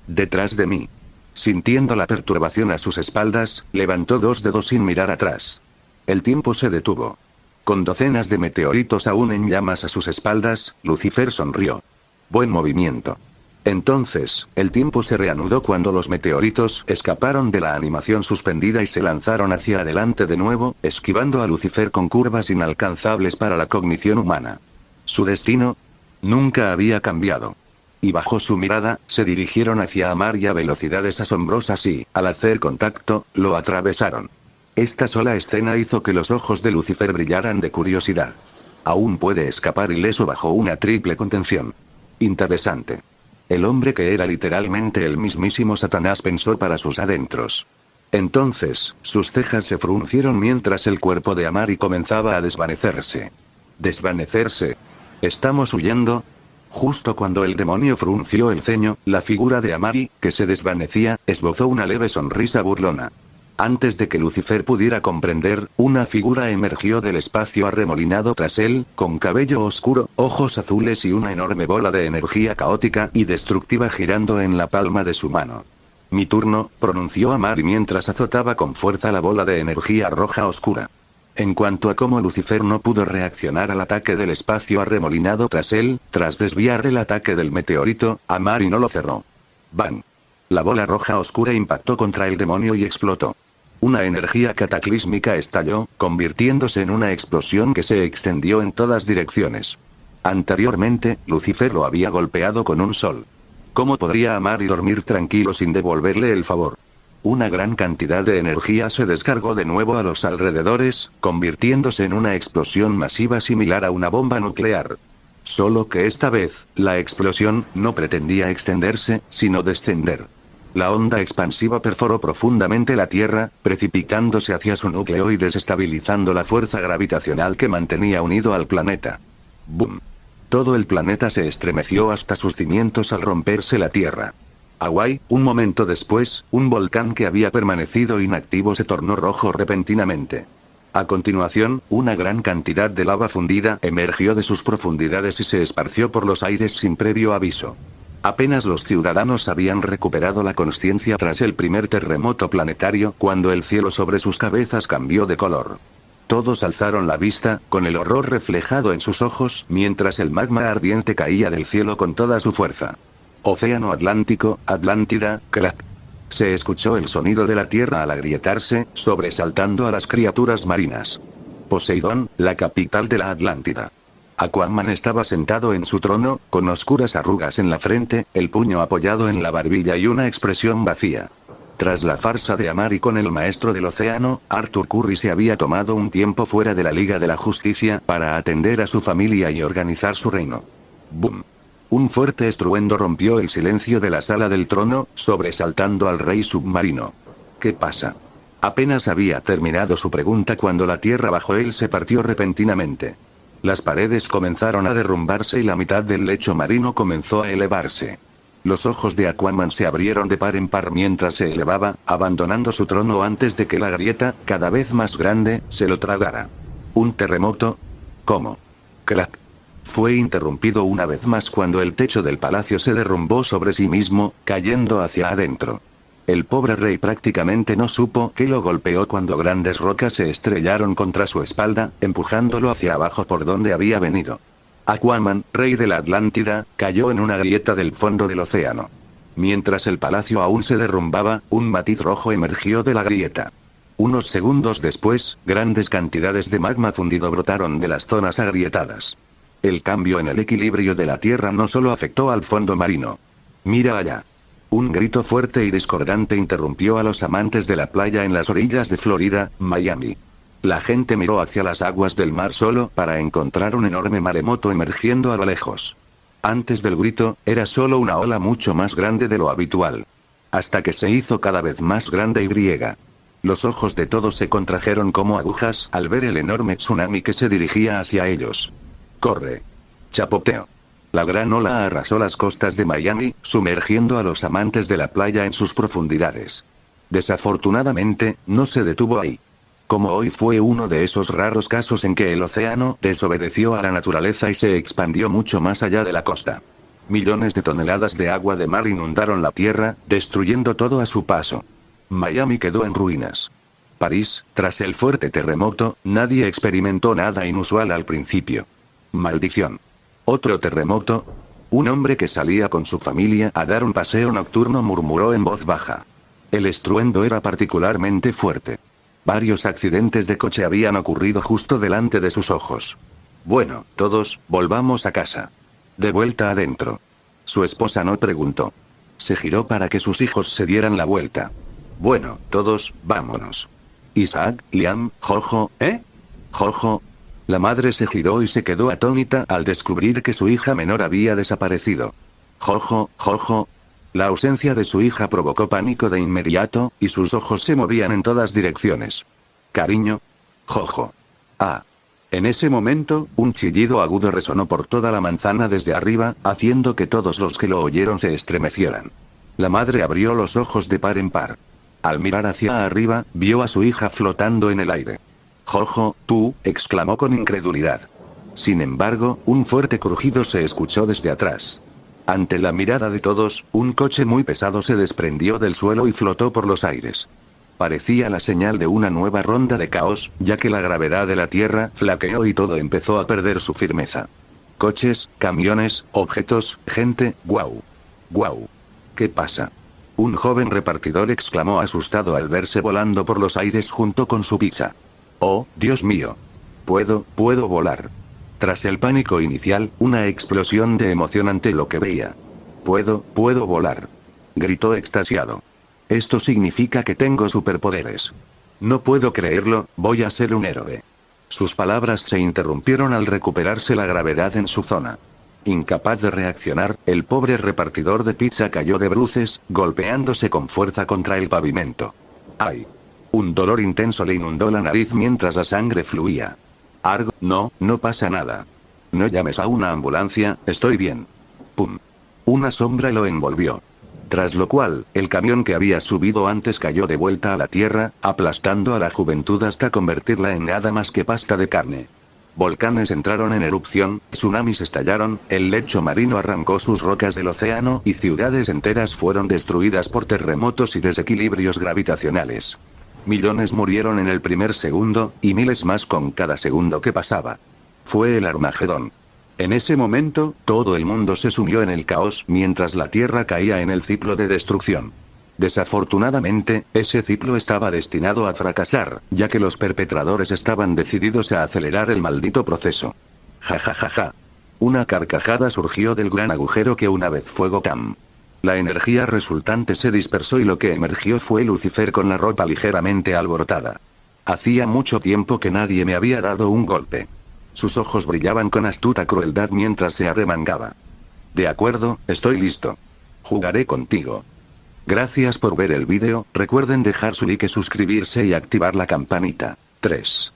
C: Detrás de mí. Sintiendo la perturbación a sus espaldas, levantó dos dedos sin mirar atrás. El tiempo se detuvo. Con docenas de meteoritos aún en llamas a sus espaldas, Lucifer sonrió. Buen movimiento. Entonces, el tiempo se reanudó cuando los meteoritos escaparon de la animación suspendida y se lanzaron hacia adelante de nuevo, esquivando a Lucifer con curvas inalcanzables para la cognición humana. Su destino nunca había cambiado. Y bajo su mirada, se dirigieron hacia Amari a velocidades asombrosas y, al hacer contacto, lo atravesaron. Esta sola escena hizo que los ojos de Lucifer brillaran de curiosidad. Aún puede escapar ileso bajo una triple contención. Interesante. El hombre que era literalmente el mismísimo Satanás pensó para sus adentros. Entonces, sus cejas se fruncieron mientras el cuerpo de Amari comenzaba a desvanecerse. ¿Desvanecerse? ¿Estamos huyendo? Justo cuando el demonio frunció el ceño, la figura de Amari, que se desvanecía, esbozó una leve sonrisa burlona. Antes de que Lucifer pudiera comprender, una figura emergió del espacio arremolinado tras él, con cabello oscuro, ojos azules y una enorme bola de energía caótica y destructiva girando en la palma de su mano. Mi turno, pronunció Amari mientras azotaba con fuerza la bola de energía roja oscura. En cuanto a cómo Lucifer no pudo reaccionar al ataque del espacio arremolinado tras él, tras desviar el ataque del meteorito, Amari no lo cerró. ¡Bang! La bola roja oscura impactó contra el demonio y explotó. Una energía cataclísmica estalló, convirtiéndose en una explosión que se extendió en todas direcciones. Anteriormente, Lucifer lo había golpeado con un sol. ¿Cómo podría amar y dormir tranquilo sin devolverle el favor? Una gran cantidad de energía se descargó de nuevo a los alrededores, convirtiéndose en una explosión masiva similar a una bomba nuclear. Solo que esta vez, la explosión no pretendía extenderse, sino descender. La onda expansiva perforó profundamente la Tierra, precipitándose hacia su núcleo y desestabilizando la fuerza gravitacional que mantenía unido al planeta. ¡Bum! Todo el planeta se estremeció hasta sus cimientos al romperse la Tierra. Hawái, un momento después, un volcán que había permanecido inactivo se tornó rojo repentinamente. A continuación, una gran cantidad de lava fundida emergió de sus profundidades y se esparció por los aires sin previo aviso. Apenas los ciudadanos habían recuperado la consciencia tras el primer terremoto planetario cuando el cielo sobre sus cabezas cambió de color. Todos alzaron la vista, con el horror reflejado en sus ojos, mientras el magma ardiente caía del cielo con toda su fuerza. Océano Atlántico, Atlántida, crack. Se escuchó el sonido de la tierra al agrietarse, sobresaltando a las criaturas marinas. Poseidón, la capital de la Atlántida. Aquaman estaba sentado en su trono, con oscuras arrugas en la frente, el puño apoyado en la barbilla y una expresión vacía. Tras la farsa de Amari con el maestro del océano, Arthur Curry se había tomado un tiempo fuera de la Liga de la Justicia para atender a su familia y organizar su reino. ¡Bum! Un fuerte estruendo rompió el silencio de la sala del trono, sobresaltando al rey submarino. ¿Qué pasa? Apenas había terminado su pregunta cuando la tierra bajo él se partió repentinamente. Las paredes comenzaron a derrumbarse y la mitad del lecho marino comenzó a elevarse. Los ojos de Aquaman se abrieron de par en par mientras se elevaba, abandonando su trono antes de que la grieta, cada vez más grande, se lo tragara. ¿Un terremoto? ¿Cómo? Crack. Fue interrumpido una vez más cuando el techo del palacio se derrumbó sobre sí mismo, cayendo hacia adentro. El pobre rey prácticamente no supo qué lo golpeó cuando grandes rocas se estrellaron contra su espalda, empujándolo hacia abajo por donde había venido. Aquaman, rey de la Atlántida, cayó en una grieta del fondo del océano. Mientras el palacio aún se derrumbaba, un matiz rojo emergió de la grieta. Unos segundos después, grandes cantidades de magma fundido brotaron de las zonas agrietadas. El cambio en el equilibrio de la Tierra no solo afectó al fondo marino. Mira allá. Un grito fuerte y discordante interrumpió a los amantes de la playa en las orillas de Florida, Miami. La gente miró hacia las aguas del mar solo para encontrar un enorme maremoto emergiendo a lo lejos. Antes del grito, era solo una ola mucho más grande de lo habitual. Hasta que se hizo cada vez más grande y griega. Los ojos de todos se contrajeron como agujas al ver el enorme tsunami que se dirigía hacia ellos. ¡Corre! Chapoteo. La gran ola arrasó las costas de Miami, sumergiendo a los amantes de la playa en sus profundidades. Desafortunadamente, no se detuvo ahí. Como hoy fue uno de esos raros casos en que el océano desobedeció a la naturaleza y se expandió mucho más allá de la costa. Millones de toneladas de agua de mar inundaron la tierra, destruyendo todo a su paso. Miami quedó en ruinas. París, tras el fuerte terremoto, nadie experimentó nada inusual al principio. Maldición. ¿Otro terremoto? Un hombre que salía con su familia a dar un paseo nocturno murmuró en voz baja. El estruendo era particularmente fuerte. Varios accidentes de coche habían ocurrido justo delante de sus ojos. Bueno, todos, volvamos a casa. De vuelta adentro. Su esposa no preguntó. Se giró para que sus hijos se dieran la vuelta. Bueno, todos, vámonos. Isaac, Liam, Jojo, ¿eh? Jojo. La madre se giró y se quedó atónita al descubrir que su hija menor había desaparecido. Jojo, Jojo. La ausencia de su hija provocó pánico de inmediato, y sus ojos se movían en todas direcciones. Cariño. Jojo. Ah. En ese momento, un chillido agudo resonó por toda la manzana desde arriba, haciendo que todos los que lo oyeron se estremecieran. La madre abrió los ojos de par en par. Al mirar hacia arriba, vio a su hija flotando en el aire. Jojo, tú, exclamó con incredulidad. Sin embargo, un fuerte crujido se escuchó desde atrás. Ante la mirada de todos, un coche muy pesado se desprendió del suelo y flotó por los aires. Parecía la señal de una nueva ronda de caos, ya que la gravedad de la tierra flaqueó y todo empezó a perder su firmeza. Coches, camiones, objetos, gente, guau. Guau. ¿Qué pasa? Un joven repartidor exclamó asustado al verse volando por los aires junto con su pizza. Oh, Dios mío. Puedo volar. Tras el pánico inicial, una explosión de emoción ante lo que veía. puedo volar. Gritó extasiado. Esto significa que tengo superpoderes. No puedo creerlo, voy a ser un héroe. Sus palabras se interrumpieron al recuperarse la gravedad en su zona. Incapaz de reaccionar, el pobre repartidor de pizza cayó de bruces, golpeándose con fuerza contra el pavimento. ¡Ay! Un dolor intenso le inundó la nariz mientras la sangre fluía. Arg, no pasa nada. No llames a una ambulancia, estoy bien. ¡Pum! Una sombra lo envolvió. Tras lo cual, el camión que había subido antes cayó de vuelta a la tierra, aplastando a la juventud hasta convertirla en nada más que pasta de carne. Volcanes entraron en erupción, tsunamis estallaron, el lecho marino arrancó sus rocas del océano y ciudades enteras fueron destruidas por terremotos y desequilibrios gravitacionales. Millones murieron en el primer segundo, y miles más con cada segundo que pasaba. Fue el Armagedón. En ese momento, todo el mundo se sumió en el caos mientras la Tierra caía en el ciclo de destrucción. Desafortunadamente, ese ciclo estaba destinado a fracasar, ya que los perpetradores estaban decididos a acelerar el maldito proceso. Ja ja ja ja. Una carcajada surgió del gran agujero que una vez fue Gotham. La energía resultante se dispersó y lo que emergió fue Lucifer con la ropa ligeramente alborotada. Hacía mucho tiempo que nadie me había dado un golpe. Sus ojos brillaban con astuta crueldad mientras se arremangaba. De acuerdo, estoy listo. Jugaré contigo. Gracias por ver el vídeo, recuerden dejar su like, suscribirse y activar la campanita. 3.